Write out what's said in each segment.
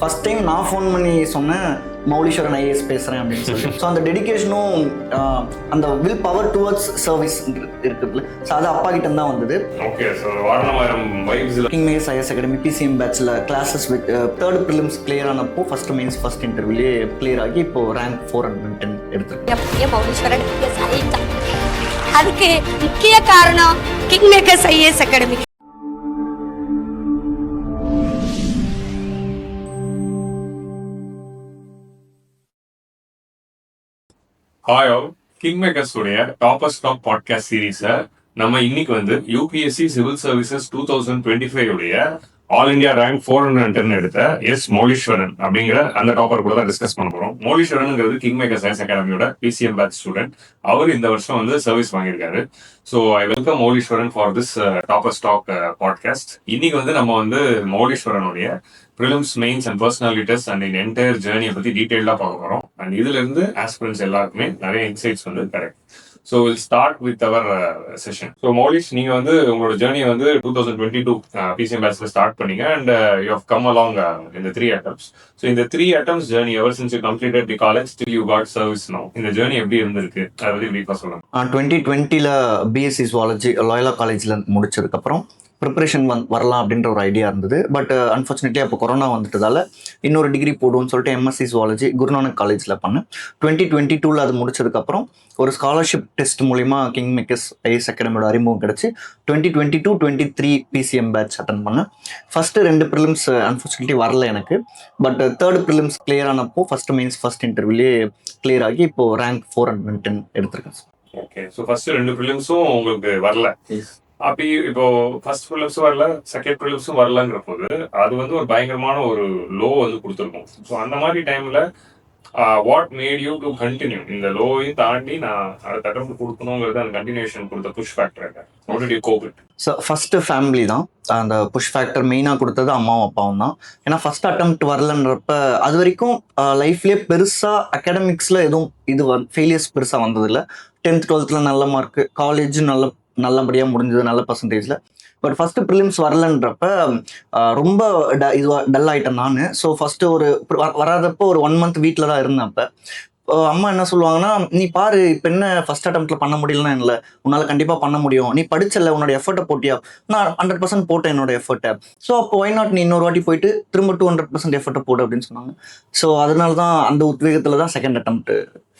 First time நான் phone பண்ணி சொன்னேன் மௌலீஸ்வரன் ஐஏஎஸ் பேசுகிறேன் அப்படின்னு சொல்லி. ஸோ அந்த டெடிக்கேஷனும் அந்த வில் பவர் டுவர்ட்ஸ் சர்வீஸ் இருக்குதுல்ல, ஸோ அது அப்பா கிட்ட தான் வந்தது. ஓகே, ஸோ வாரணமாயிரம் வைப்ஸில் king makers IAS academy PCM பேட்சில் classes with third prelims clear ஆனப்போ ஃபர்ஸ்ட் மெயின்ஸ் ஃபர்ஸ்ட் இன்டர்வியூலேயே கிளியர் ஆகி இப்போ ரேங்க் 410 எடுத்துருக்கேன். மௌலீஸ்வரன் அதுக்கு முக்கிய காரணம் king makers IAS academy. Hi all, king makers உடைய டாப்பர் ஸ்டாக் பாட்காஸ்ட் சீரீஸை நம்ம இன்னைக்கு வந்து யூபிஎஸ்சி சிவில் சர்வீசஸ் 2025 உடைய ஆல் இண்டியா ரேங்க் 410 எடுத்த எஸ் மௌலீஸ்வரன் அப்படிங்கிற அந்த டாப்பர் கூட தான் டிஸ்கஸ் பண்ண போறோம். மௌலீஸ்வரனுங்கிறது கிங் மேக்கர்ஸ் ஐஏஎஸ் அகாடமியோட பிசிஎம் பேட்ச் ஸ்டூடெண்ட். அவர் இந்த வருஷம் வந்து சர்வீஸ் வாங்கியிருக்காரு. So I welcome Mouleeswaran for this topper talk podcast. இன்னைக்கு வந்து நம்ம வந்து மௌலீஸ்வரனுடைய prelims, mains and personality test and இந்த என்டையர் ஜேர்னியை பத்தி டீடைல்டா பார்க்க போறோம். அண்ட் இதுல இருந்து ஆஸ்பிரன்ஸ் எல்லாருக்குமே நிறைய இன்சைட்ஸ் வந்து கிடைக்கும். So we'll start with our session. So Moulish, நீங்க வந்து உங்களோட ஜேர்னியை வந்து 2022 பிசிஎம் பேட்ச்ல ஸ்டார்ட் பண்ணீங்க and you have come along இந்த 3 attempts. ஸோ இந்த 3 attempts journey ever since you completed the college till you got service now, இந்த ஜேர்னி எப்படி இருந்திருக்கு அதை பத்தி பிரீஃபா சொல்லுங்க. 2020 பிஎஸ்சி ஜுவாலஜி லாயலா காலேஜில் முடிச்சதுக்கப்புறம் ப்ரிப்பரேஷன் வரலாம் அப்படின்ற ஒரு ஐடியா இருந்தது. பட் அன்ஃபார்ச்சுனேட்லி அப்போ கொரோனா வந்துட்டதால இன்னொரு டிகிரி போடுவோம்னு சொல்லிட்டு எம்எஸ்சி ஜுவாலஜி குருநானக் காலேஜில் பண்ணேன். 2022 அது முடிச்சதுக்கப்புறம் ஒரு ஸ்காலர்ஷிப் டெஸ்ட் மூலிமா கிங் மேக்கர்ஸ் ஐஏஎஸ் அகாடமியோட அறிமுகம் கிடச்சி 2022-23 பிசிஎம் பேட்ச் அட்டன் பண்ணேன். ஃபஸ்ட்டு 2 ப்ரிலிம்ஸ் அன்ஃபார்ச்சுனேட்லி வரல எனக்கு. பட் தேர்ட் ப்ரிலிம்ஸ் கிளியர் ஆனப்போ ஃபஸ்ட் மெயின்ஸ் ஃபர்ஸ்ட் இன்டர்வியூலேயே கிளியர் ஆகி இப்போ ரேங்க் 410 எடுத்திருக்கேன். ஓகே, ஸோ ஃபர்ஸ்ட் 2 ப்ரிலிம்ஸும் உங்களுக்கு வரல. அப்படி இப்போ ஃபர்ஸ்ட் ப்ரிலிம்ஸும் வரல, செகண்ட் ப்ரிலிம்ஸும் வரலங்கிற போது அது வந்து ஒரு பயங்கரமான ஒரு லோ வந்து கொடுத்துருக்கும். ஸோ அந்த மாதிரி டைம்ல what made you to continue? இந்த லோவையும் தாண்டி நான் அடுத்த அட்டம் கொடுக்கணுங்கிறது அந்த கண்டினியூஷன் கொடுத்த புஷ் ஃபேக்டர் என்ன? How did you cope it? So first family தான் அந்த புஷ் ஃபேக்டர் மெயினாக கொடுத்தது அம்மாவும் அப்பாவும் தான். ஏன்னா ஃபஸ்ட் அட்டெம்ப்ட் வரலன்றப்ப அது வரைக்கும் லைஃப்லேயே பெருசாக அகாடமிக்ஸில் எதுவும் ஃபெயிலியர்ஸ் பெருசாக வந்ததில்லை. 10th 12th நல்ல மார்க்கு, காலேஜ் நல்லபடியாக முடிஞ்சது, நல்ல பர்சன்டேஜில். பட் ஃபஸ்ட்டு ப்ரிலிம்ஸ் வரலன்றப்ப ரொம்ப டல் ஆகிட்டேன் நான். ஸோ ஃபஸ்ட்டு வராதப்போ ஒரு 1 month வீட்டில் தான் இருந்தேன். அப்போ அம்மா என்ன சொல்லுவாங்கன்னா, நீ பாரு இப்போ என்ன ஃபஸ்ட் அட்டெம்ப்ட்ல பண்ண முடியலன்னா இல்லை, உன்னால் கண்டிப்பாக பண்ண முடியும், நீ படிச்சல, உன்னோட எஃபர்ட்டை போட்டியா? நான் 100% போட்டேன் என்னோட எஃபர்ட்டை. ஸோ அப்போ ஒய் நாட் நீ இன்னொரு வாட்டி போயிட்டு திரும்ப 200% எஃபர்ட்டை போடு அப்படின்னு சொன்னாங்க. ஸோ அதனால தான் அந்த உத்வேகத்தில் தான் செகண்ட் அட்டெம்ப்ட்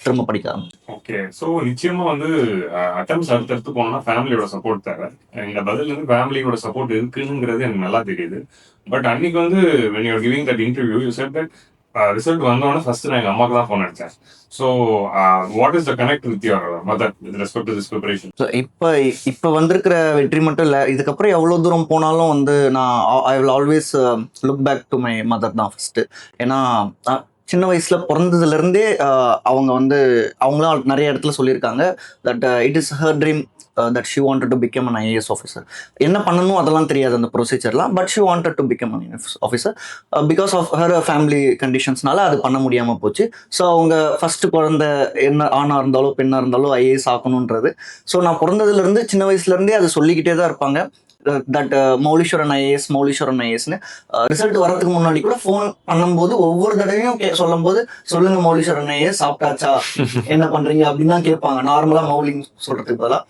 திரும்ப படிக்க ஆரம்பிச்சேன். ஓகே, ஸோ நிச்சயமா வந்து அட்டெம்ப்ட்ஸ் அடுத்தடுத்து போனோம்னா ஃபேமிலியோட சப்போர்ட் தேவை. இந்த பதில் வந்து ஃபேமிலியோட சப்போர்ட் இருக்குங்கிறது எனக்கு நல்லா தெரியுது. பட் அன்னைக்கு வந்து when you are giving that interview you said that result வந்தோடனே ஃபர்ஸ்ட் நான் எங்கள் அம்மாவுக்கு தான் ஃபோன் அடித்தேன். So what is the connect with your mother with respect to this preparation? So இப்போ வந்திருக்கிற வெற்றி மட்டும் இல்லை, இதுக்கப்புறம் எவ்வளோ தூரம் போனாலும் வந்து நான் I will always look back to my mother தான் ஃபஸ்ட்டு. ஏன்னா சின்ன வயசில் பிறந்ததுலேருந்தே அவங்க வந்து அவங்களும் நிறைய இடத்துல சொல்லியிருக்காங்க that it is her dream that she wanted to become an IAS officer. என்ன பண்ணணும் அதெல்லாம் தெரியாது அந்த ப்ரொசீஜர்லாம். But she wanted to become an IAS officer because of her family conditionsனால அது பண்ண முடியாமல் போச்சு. ஸோ அவங்க ஃபஸ்ட்டு குழந்தை என்ன ஆணாக இருந்தாலும் பெண்ணாக இருந்தாலும் ஐஏஎஸ் ஆக்கணுன்றது. ஸோ நான் பிறந்ததுலேருந்து சின்ன வயசுலேருந்தே அது சொல்லிக்கிட்டே தான் இருப்பாங்க தட் மௌலீஸ்வரன் ஐஏஎஸ்னு. ரிசல்ட் வரதுக்கு முன்னாடி கூட ஃபோன் பண்ணும்போது ஒவ்வொரு தடவையும் சொல்லும் போது, சொல்லுங்க மௌலீஸ்வரன் ஐஏஎஸ் சாப்பிட்டாச்சா, என்ன பண்றீங்க அப்படின்னு தான் கேட்பாங்க, நார்மலா மௌலிங் சொல்றதுக்கு பதிலாக.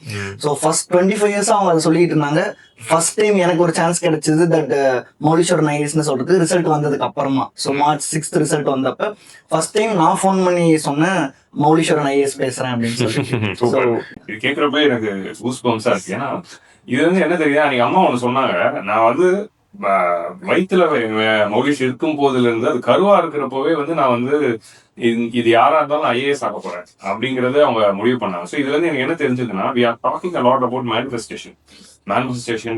ஸோ ஃபர்ஸ்ட் 25 years அவங்க அதை சொல்லிட்டு இருந்தாங்க. ஃபர்ஸ்ட் டைம் எனக்கு ஒரு சான்ஸ் கிடைச்சது தட் மௌலீஸ்வரன் ஐஏஎஸ்னு சொல்றது ரிசல்ட் வந்ததுக்கு அப்புறமா. ஸோ March 6th ரிசல்ட் வந்தப்ப ஃபர்ஸ்ட் டைம் நான் ஃபோன் பண்ணி சொன்னேன் மௌலீஸ்வரன் ஐஏஎஸ் பேசுறேன் அப்படின்னு சொல்லி. இது கேட்கறப்ப எனக்கு கூஸ் பம்ஸா இருக்கு. ஏன்னா இது வந்து என்ன தெரியுதா, அன்னைக்கு அம்மா ஒன்று சொன்னாங்க, நான் வந்து வயிற்றுல மௌலீஷ் இருக்கும் போதுல இருந்து அது கருவா இருக்கிறப்பவே வந்து நான் வந்து இது யாரா இருந்தாலும் ஐஏஎஸ் ஆக போறேன் அப்படிங்கறத அவங்க முடிவு பண்ணாங்க. ஸோ இதுல இருந்து எனக்கு என்ன தெரிஞ்சதுன்னா, we are talking a lot about manifestation,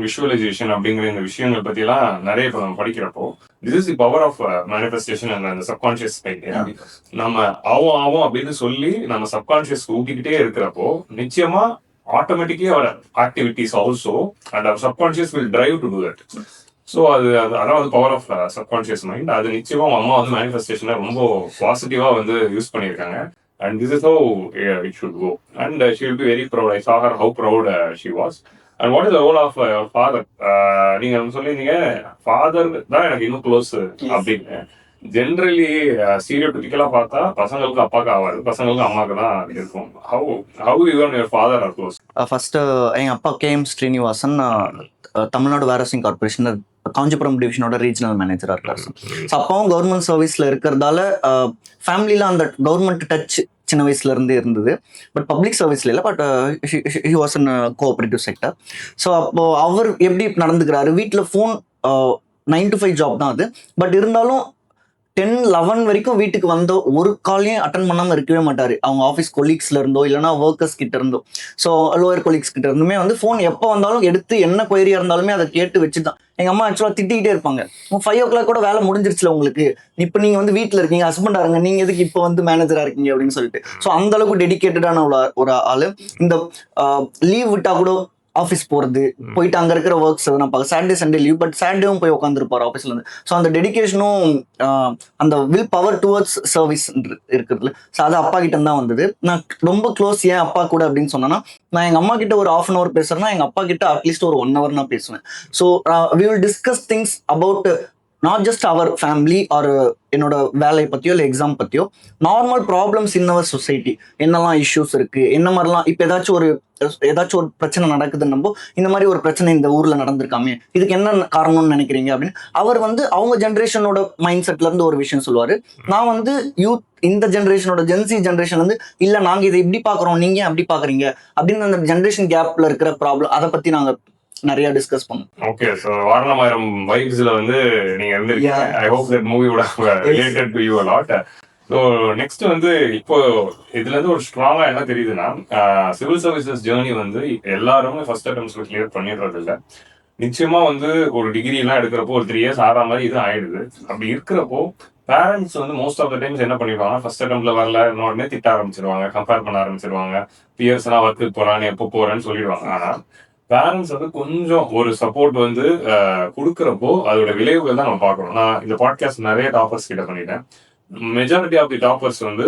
visualisation அப்படிங்கிற இந்த விஷயங்கள் பத்தி எல்லாம் நிறைய இப்போ நம்ம படிக்கிறப்போ, this is the power of manifestation and அந்த சப்கான்சியஸ் மைண்ட். நம்ம ஆகும் அப்படின்னு சொல்லி நம்ம சப்கான்சியஸ் ஊட்டிக்கிட்டே இருக்கிறப்போ நிச்சயமா automatically our activities also and our subconscious will drive to do that. So அதாவது பவர் ஆஃப் சப்கான்ஷியஸ் மைண்ட். அது நிச்சயமா அம்மா வந்து மேனிஃபெஸ்டேஷனை ரொம்ப பாசிட்டிவா வந்து யூஸ் பண்ணியிருக்காங்க. And this is how it should go and she will be very proud. I saw her how proud she was. And what is the role of father? நீங்க சொல்லியிருந்தீங்க ஃபாதர் தான் எனக்கு இன்னும் க்ளோஸ் அப்படின்னு. ஜென்ரலி ஸ்டீரியோடிபிக்கலா பார்த்தா பசங்களுக்கு அப்பாக்கு ஆகாது, பசங்களுக்கு அம்மாக்கு தான் இருக்கும். How you and your father are close? First எங்கள் அப்பா KM Srinivasan Tamil Nadu warehousing corporation Kanchipuram டிவிஷனோட ரீஜனல் மேனேஜராக இருக்கார் சார். ஸோ அப்பாவும் கவர்மெண்ட் சர்வீஸில் இருக்கிறதால ஃபேமிலியில் அந்த கவர்மெண்ட் டச் சின்ன வயசுல இருந்தே இருந்தது. பட் பப்ளிக் சர்வீஸ்ல இல்லை, but he was in cooperative sector. So அப்போ அவர் எப்படி நடந்துக்கிறாரு, வீட்டில் ஃபோன் 9 to 5 ஜாப் தான் அது. பட் இருந்தாலும் 10-11 வரைக்கும் வீட்டுக்கு வந்தோ ஒரு காலையும் அட்டன் பண்ணாமல் இருக்கவே மாட்டார். அவங்க ஆஃபீஸ் கொலீக்ஸ்ல இருந்தோ இல்லைனா ஒர்க்கர்ஸ் கிட்ட இருந்தோ, ஸோ லோயர் கொலீக்ஸ் கிட்ட இருந்துமே வந்து ஃபோன் எப்போ வந்தாலும் எடுத்து என்ன கொயரியா இருந்தாலுமே அதை கேட்டு வச்சுதான். எங்க அம்மா ஆக்சுவலாக திட்டிகிட்டே இருப்பாங்க, 5 o'clock கூட வேலை முடிஞ்சிருச்சுல உங்களுக்கு, இப்போ நீங்க வந்து வீட்டில் இருக்கீங்க, ஹஸ்பண்டா இருங்க, நீங்க எதுக்கு இப்போ வந்து மேனேஜரா இருக்கீங்க அப்படின்னு சொல்லிட்டு. ஸோ அந்த அளவுக்கு டெடிக்கேட்டடான ஒரு ஆளு. இந்த லீவ் விட்டா கூட ஆஃபீஸ் போகிறது, போயிட்டு அங்கே இருக்கிற ஒர்க்ஸ் நான் பார்க்க, சாட்டர்டே சண்டே லீவ், பட் சாட்டர்டேவும் போய் உட்காந்துருப்பார் ஆஃபீஸ்ல இருந்து. ஸோ அந்த டெடிக்கேஷனும் அந்த வில் பவர் டுவர்ட்ஸ் சர்வீஸ் இருக்குதுல்ல, ஸோ அது அப்பா கிட்ட தான் வந்தது. நான் ரொம்ப க்ளோஸ் ஏன் அப்பா கூட அப்படின்னு சொன்னேன்னா, நான் எங்கள் அம்மா கிட்ட ஒரு 1/2 hour பேசுறேன்னா எங்கள் அப்பா கிட்ட அட்லீஸ்ட் ஒரு 1 hour நான் பேசுவேன். So we will discuss things about not just our family or என்னோட வேலையை பற்றியோ இல்லை எக்ஸாம் பற்றியோ, normal problems in our society, என்னெல்லாம் இஷ்யூஸ் இருக்குது, என்ன மாதிரிலாம் இப்போ ஏதாச்சும் ஒரு பிரச்சனை நடக்குதுன்னப்போ, இந்த மாதிரி ஒரு பிரச்சனை இந்த ஊரில் நடந்திருக்காமே, இதுக்கு என்ன காரணம்னு நினைக்கிறீங்க அப்படின்னு அவர் வந்து அவங்க ஜென்ரேஷனோட மைண்ட் செட்லேருந்து ஒரு விஷயம் சொல்லுவார். நான் வந்து யூத் இந்த ஜென்ரேஷனோட ஜென்சி ஜென்ரேஷன்லேருந்து இல்லை நாங்கள் இதை இப்படி பார்க்குறோம், நீங்கள் அப்படி பார்க்குறீங்க அப்படின்னு அந்த ஜென்ரேஷன் கேப்பில் இருக்கிற ப்ராப்ளம் அதை பற்றி நாங்கள் நிறைய டிஸ்கஸ் பண்ணோம். ஓகே, சோ வாரணமாயிரம் வைப்ஸ்ல வந்து நீங்க இருந்திருக்கீங்க. I hope that movie would have related to you a lot. So next வந்து இப்போ இதுல இருந்து ஒரு ஸ்ட்ராங்கா என்ன தெரியுதுன்னா, சிவில் சர்வீசஸ் ஜேர்னி வந்து எல்லாருமே ஃபர்ஸ்ட் அட்டெம்ப்ட்ஸ்ல கிளியர் பண்ணிடுறது இல்லை. நிச்சயமா வந்து ஒரு டிகிரி எல்லாம் எடுக்கிறப்போ ஒரு 3 years ஆற மாதிரி இது ஆயிடுது. அப்படி இருக்கிறப்போ பேரண்ட்ஸ் வந்து மோஸ்ட் ஆஃப் த டைம்ஸ் என்ன பண்ணிடுவாங்க, ஃபர்ஸ்ட் அட்டெம்ப்ட்ல வரல உடனே திட்ட ஆரம்பிச்சிருவாங்க, கம்பேர் பண்ண ஆரம்பிச்சிருவாங்க, பியர்ஸ் எல்லாம் ஒர்க்கு போறான்னு எப்போ போறேன்னு சொல்லிடுவாங்க. ஆனா பேரண்ட்ஸ் வந்து கொஞ்சம் ஒரு சப்போர்ட் வந்து கொடுக்குறப்போ அதோட விளைவுகள் தான் நம்ம பார்க்கணும். நான் இந்த பாட்காஸ்ட் நிறைய டாப்பர்ஸ் கிட்ட பண்ணிட்டேன். மெஜாரிட்டி ஆஃப் தி டாப்பர்ஸ் வந்து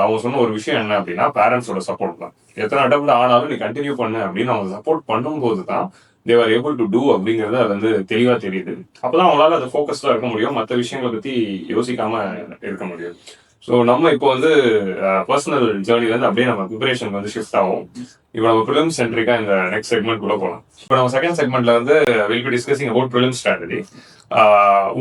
அவங்க சொன்ன ஒரு விஷயம் என்ன அப்படின்னா, பேரண்ட்ஸோட சப்போர்ட் தான். எத்தனை அட்டெம்ப்ட் ஆனாலும் நீ கண்டினியூ பண்ணு அப்படின்னு அவங்க சப்போர்ட் பண்ணும்போது தான் they were able to do அப்படிங்கிறது அது வந்து தெளிவா தெரியுது. அப்பதான் அவங்களால அதை ஃபோக்கஸ்டா இருக்க முடியும், மற்ற விஷயங்களை பத்தி யோசிக்காம இருக்க முடியும். ஸோ நம்ம இப்போ வந்து பர்சனல் ஜேர்னில இருந்து அப்படியே நம்ம ப்ரிப்பரேஷன் வந்து ஷிஃப்ட் ஆகும். இப்போ நம்ம ப்ரிலிம்ஸ் சென்ட்ரிக்கா இந்த நெக்ஸ்ட் செக்மெண்ட் குள்ள போகலாம். இப்போ நம்ம செகண்ட் செக்மெண்ட்ல வந்து will be discussing about prelims strategy.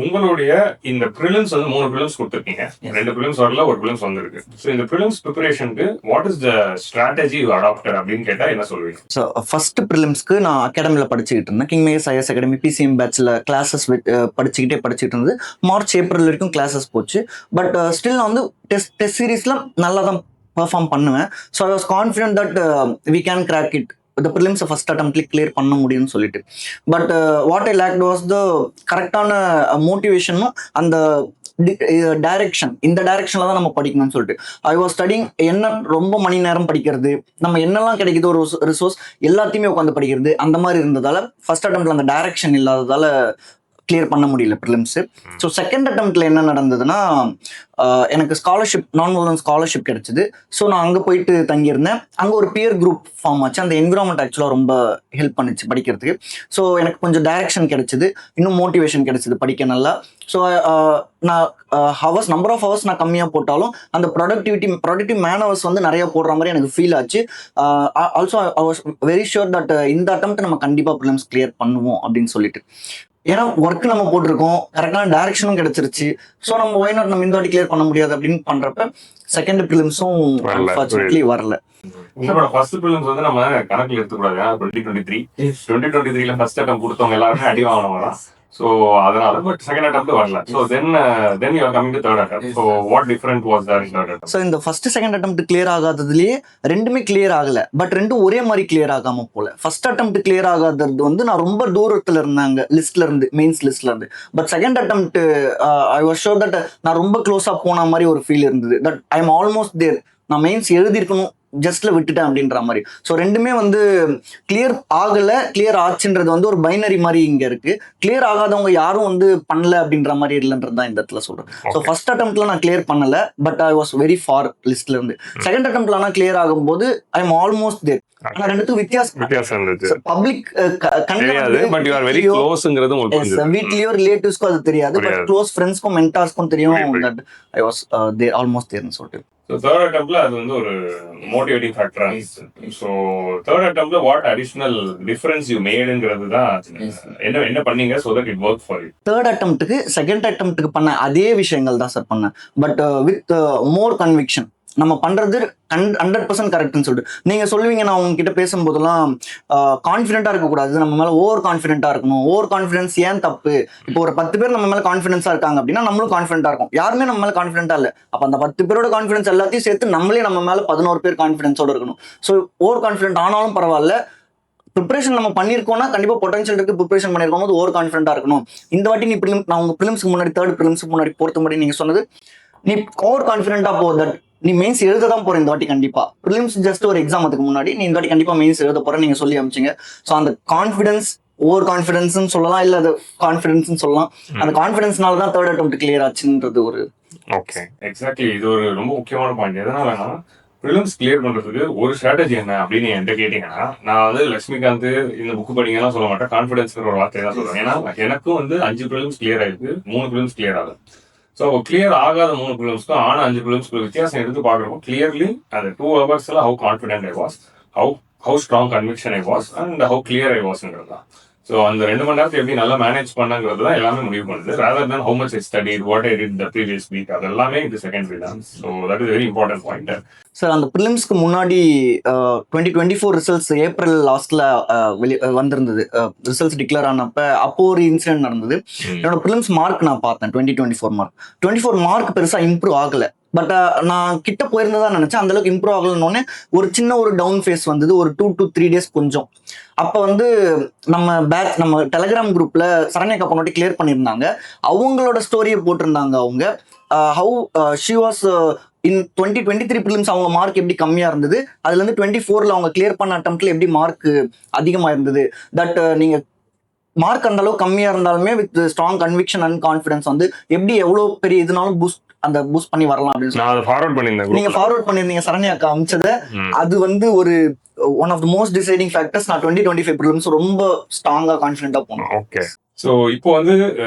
உங்களுடைய இந்த ப்ரிலிம்ஸ் வந்து 3 ப்ரிலிம்ஸ் கொடுத்துருக்கீங்க, 2 ப்ரிலிம்ஸ் வரல, ஒரு ப்ரிலிம்ஸ் வந்திருக்கு. ஸோ இந்த ப்ரிலிம்ஸ் ப்ரிப்பரேஷனுக்கு what is the strategy you adopted அப்படின்னு கேட்டா என்ன சொல்லுவீங்க? ஸோ ஃபர்ஸ்ட் ப்ரிலிம்ஸ்க்கு நான் அகாடமியில் படிச்சுக்கிட்டு இருந்தேன். King makers IAS academy PCM பேட்சில் கிளாஸஸ் படிச்சுக்கிட்டு இருந்தது. மார்ச் ஏப்ரல் வரைக்கும் கிளாஸஸ் போச்சு. பட் ஸ்டில் நான் வந்து டெஸ்ட் சீரீஸ்ல நல்லா தான் பெர்ஃபார்ம் பண்ணுவேன். So I was confident that we can crack it, the prelims first அட்டெம்ப்ட்ல கிளியர் பண்ண முடியும்னு சொல்லிட்டு. But what I lacked was the கரெக்டான மோட்டிவேஷனும் அந்த டைரக்ஷன். இந்த டைரக்ஷன்ல தான் நம்ம படிக்கணும்னு சொல்லிட்டு ஐ வாஸ் ஸ்டடிங். என்ன ரொம்ப மணி நேரம் படிக்கிறது, நம்ம என்னெல்லாம் கிடைக்குது ஒரு ரிசோர்ஸ் எல்லாத்தையுமே உட்காந்து படிக்கிறது, அந்த மாதிரி இருந்ததால ஃபர்ஸ்ட் அட்டெம்ப்ட்ல அந்த டைரக்ஷன் இல்லாததால கிளியர் பண்ண முடியல ப்ரிலிம்ஸு. ஸோ செகண்ட் அட்டெம்ப்ட்ல என்ன நடந்ததுன்னா, எனக்கு ஸ்காலர்ஷிப், நான் ஸ்காலர்ஷிப் கிடைச்சிது. ஸோ நான் அங்கே போயிட்டு தங்கியிருந்தேன். அங்கே ஒரு பியர் குரூப் ஃபார்ம் ஆச்சு. அந்த என்விரான்மெண்ட் ஆக்சுவலாக ரொம்ப ஹெல்ப் பண்ணிச்சு படிக்கிறதுக்கு. ஸோ எனக்கு கொஞ்சம் டைரக்ஷன் கிடைச்சிது, இன்னும் மோட்டிவேஷன் கிடைச்சிது படிக்க நல்லா. ஸோ நான் நம்பர் ஆஃப் ஹவர்ஸ் நான் கம்மியாக போட்டாலும் அந்த ப்ரொடக்டிவ் மேன் ஹவர்ஸ் வந்து நிறைய போடுற மாதிரி எனக்கு ஃபீல் ஆச்சு. Also I was very sure that இந்த அட்டெம்ப்ட் நம்ம கண்டிப்பாக ப்ரிலிம்ஸ் கிளியர் பண்ணுவோம் அப்படின்னு சொல்லிட்டு. ஏன்னா ஒர்க் நம்ம போட்டிருக்கோம், கரெக்டான டைரக்ஷனும் கிடைச்சிருச்சு. ஸோ நம்ம ஒய் நாட் நம்ம இந்த வாட்டி கிளியர் பண்ண முடியாது அப்படின்னு பண்றப்ப செகண்ட் ப்ரிலிம்ஸும் அன்ஃபார்ச்சுனேட்லி வரல. உங்களோட ஃபர்ஸ்ட் ப்ரிலிம்ஸ் வந்து நம்ம கணக்கில் எடுத்துக்கூடாது. 2023 ஃபர்ஸ்ட் அட்டெம்ப்ட் கொடுத்தவங்க எல்லாருமே அடி வாங்கினவங்க தான். ஸோ அதனால பட் செகண்ட் அட்டெம்ப்ட் வரல. So then you are coming to third attempt. So what different was there in third attempt? So இந்த ஃபர்ஸ்ட் செகண்ட் அட்டெம்ப்ட் கிளியர் ஆகாததுலேயே ரெண்டுமே கிளியர் ஆகல. பட் ரெண்டும் ஒரே மாதிரி கிளியர் ஆகாம போல. ஃபர்ஸ்ட் அட்டெம்ப்ட் கிளியர் ஆகாதது வந்து நான் ரொம்ப தூரத்தில் இருந்தாங்க லிஸ்ட்ல இருந்து, மெயின்ஸ் லிஸ்ட்ல இருந்து. But second attempt I was sure that நான் ரொம்ப க்ளோஸாக போன மாதிரி ஒரு ஃபீல் இருந்தது. That I am almost there. நான் மெயின்ஸ் எழுதியிருக்கணும் ஜஸ்ட்ல விட்டுட்டேன் அப்படின்ற மாதிரி. ஸோ ரெண்டுமே வந்து கிளியர் ஆகல, கிளியர் ஆச்சுன்றது வந்து ஒரு பைனரி மாதிரி இங்க இருக்கு. கிளியர் ஆகாதவங்க யாரும் வந்து பண்ணல அப்படின்ற மாதிரி இல்லைன்றது தான் இந்த இடத்துல சொல்றேன். ஸோ ஃபர்ஸ்ட் அட்டம்ப்ட்ல நான் கிளியர் பண்ணல, but I was very far லிஸ்ட்ல இருந்து. செகண்ட் அட்டம்ப்ட்ல நான் கிளியர் ஆகும்போது ஐ எம் ஆல்மோஸ்ட் தேர். ஆனா ரெண்டுத்துக்கும் வித்தியாசம் இருந்துச்சு. பப்ளிக் தெரியாது, பட் யூ ஆர் வெரி க்ளோஸ்ங்கிறது உங்களுக்கு புரியுது. வீட்லயோ ரிலேட்டிவ்ஸ்க்கும் அது தெரியாது, பட் க்ளோஸ் ஃப்ரெண்ட்ஸ்க்கும் மென்டார்ஸ்க்கும் தெரியும் that I was there almost தேர்னு சொல்லிட்டு. ஸோ தேர்ட் அட்டம்ப்ட்ல அது வந்து ஒரு மோட்டிவேட்டிங் ஃபேக்டரா இருந்துச்சு. ஸோ தேர்ட் அட்டம்ப்ட்ல வாட் அடிஷனல் டிஃபரன்ஸ் யூ மேடுங்கிறது தான் என்ன பண்ணீங்க so that it work for you? தேர்ட் அட்டம்ப்ட்டுக்கு செகண்ட் அட்டம்ப்ட்டுக்கு பண்ண அதே விஷயங்கள் தான் சார் பண்ணேன், பட் வித் மோர் கன்விக்ஷன். நம்ம பண்றது 100% கரெக்ட்னு சொல்லிட்டு நீங்க சொல்லுவீங்க, நான் உங்ககிட்ட பேசும்போதெல்லாம் கான்ஃபிடென்ட்டா இருக்கக்கூடாது, நம்ம மேல ஓவர் கான்ஃபிடென்ட்டா இருக்கணும். ஓவர் கான்ஃபிடன்ஸ் ஏன் தப்பு? இப்போ ஒரு 10 பேர் நம்ம மேல கான்ஃபிடன்ஸா இருக்காங்க அப்படின்னா நம்மளும் கான்ஃபிடென்ட்டா இருக்கும். யாருமே நம்ம மேல கான்ஃபிடென்ட்டா இல்ல, அப்ப அந்த 10 பேரோட கான்ஃபிடன்ஸ் எல்லாத்தையும் சேர்த்து நம்மளே நம்ம மேல 11 பேர் கான்ஃபிடன்ஸோட இருக்கணும். ஸோ ஓவர் கான்ஃபிடென்ட் ஆனாலும் பரவாயில்ல, ப்ரிப்பரேஷன் நம்ம பண்ணியிருக்கோம்னா கண்டிப்பா பொட்டன்ஷியல் இருக்கு, ப்ரிப்பரேஷன் பண்ணியிருக்கும் போது ஓவர் கான்ஃபிடென்ட்டா இருக்கணும். இந்த வாட்டி நீ நான் உங்க பிலிம்ஸ்க்கு முன்னாடி தேர்ட் பிலிம்ஸ்க்கு முன்னாடி போறது முன்னாடி நீங்க சொன்னது, நீ ஓவர் கான்ஃபிடென்ட்டா போ, தட் நீ மெயின்ஸ் எழுத தான் போற இந்த வாட்டி கண்டிப்பா. ப்ரிலிம்ஸ் ஜஸ்ட் ஒரு எக்ஸாம், அதுக்கு முன்னாடி நீ இந்த வாட்டி கண்டிப்பா மெயின்ஸ் எழுத போற நீங்க சொல்லி அமிச்சிங்க. ஸோ அந்த கான்ஃபிடன்ஸ் ஓவர் கான்ஃபிடன்ஸ்னு சொல்லலாம், இல்ல அது கான்ஃபிடன்ஸ்னு சொல்லலாம். அந்த கான்ஃபிடன்ஸ்னால தான் தேர்ட் அட்டெம்ப்ட் கிளியர் ஆச்சுன்றது ஒரு. Okay, exactly. இது ஒரு ரொம்ப முக்கியமான பாயிண்ட். எதனாலனா ப்ரிலிம்ஸ் கிளியர் பண்றதுக்கு ஒரு ஸ்ட்ராட்டஜி என்ன அப்படின்னு என்கிட்ட கேட்டீங்கன்னா, நான் வந்து லட்சுமிகாந்த் இந்த புக் படிங்கன்னா சொல்ல மாட்டேன், கான்ஃபிடன்ஸ் ஒரு வார்த்தை தான் சொல்லுவேன். ஏன்னா எனக்கும் வந்து 5 ப்ரிலிம்ஸ் கிளியர் ஆயிருக்கு, 3 ப்ரிலிம்ஸ் கிளியர் ஆகுது. ஸோ கிளியர் ஆகாத 3 ப்ரிலிம்ஸ்க்கும் ஆன 5 ப்ரிலிம்ஸ்க்கு வித்தியாசம் எடுத்து பார்க்குறப்போ கிளியர்லி அந்த 2 ஹவர்ஸ்ல how confident I was, how strong conviction I was and how clear I வாஸ்ங்கிறது தான். ஸோ அந்த 2 மணி நேரத்தை எப்படி நல்லா மேனேஜ் பண்ணங்கிறது தான் எல்லாமே முடிவு பண்ணுது. Rather then how much I studied, what I did the previous week, அது எல்லாமே இது செகண்டரி தான். So that is very important point. Sir அந்த ப்ரிலிம்ஸ்க்கு முன்னாடி 2024 ரிசல்ட்ஸ் ஏப்ரல் லாஸ்ட்ல வந்திருந்தது. ரிசல்ட்ஸ் டிக்ளேர் ஆனப்ப அப்போ ஒரு இன்சிடென்ட் நடந்தது. என்னோட ப்ரிலிம்ஸ் மார்க் நான் பார்த்தேன், 2024 மார்க். 24 மார்க் பெருசா இம்ப்ரூவ் ஆகல, பட் நான் கிட்ட போயிருந்ததா நினைச்சேன். அந்த அளவுக்கு இம்ப்ரூவ் ஆகலன்னு ஒரு சின்ன ஒரு டவுன் ஃபேஸ் வந்தது, ஒரு 2 to 3 days கொஞ்சம். அப்ப வந்து நம்ம டெலிகிராம் குரூப்ல சரண்யா கப்பனோட்டி கிளியர் பண்ணியிருந்தாங்க. அவங்களோட ஸ்டோரியை போட்டிருந்தாங்க. அவங்க how she was in 2023 prelims அவங்க மார்க் எப்படி கம்மியா இருந்தது, அதுல இருந்து 24ல அவங்க கிளியர் பண்ண அட்டெம்ப்ட்ல எப்படி மார்க் அதிகமா இருந்தது. தட் நீங்க மார்க் அந்த அளவுக்கு கம்மியா இருந்தாலுமே with strong conviction and confidence வந்து எப்படி எவ்வளவு பெரிய இதுனாலும் பூஸ்ட் பண்ணி வரலாம் அப்படின்னு நான் ஃபார்வர்ட் பண்ணிருந்தேன். நீங்க ஃபார்வர்ட் பண்ணிருந்தீங்க சரண்யா அக்கா அமிச்சத. அது வந்து ஒரு one of the most deciding factors. நான் 2025 ப்ரிலிம்ஸ் ரொம்ப ஸ்ட்ராங்கா கான்ஃபிடென்ட்டா போனேன். ஓகே. ஸோ இப்போ வந்து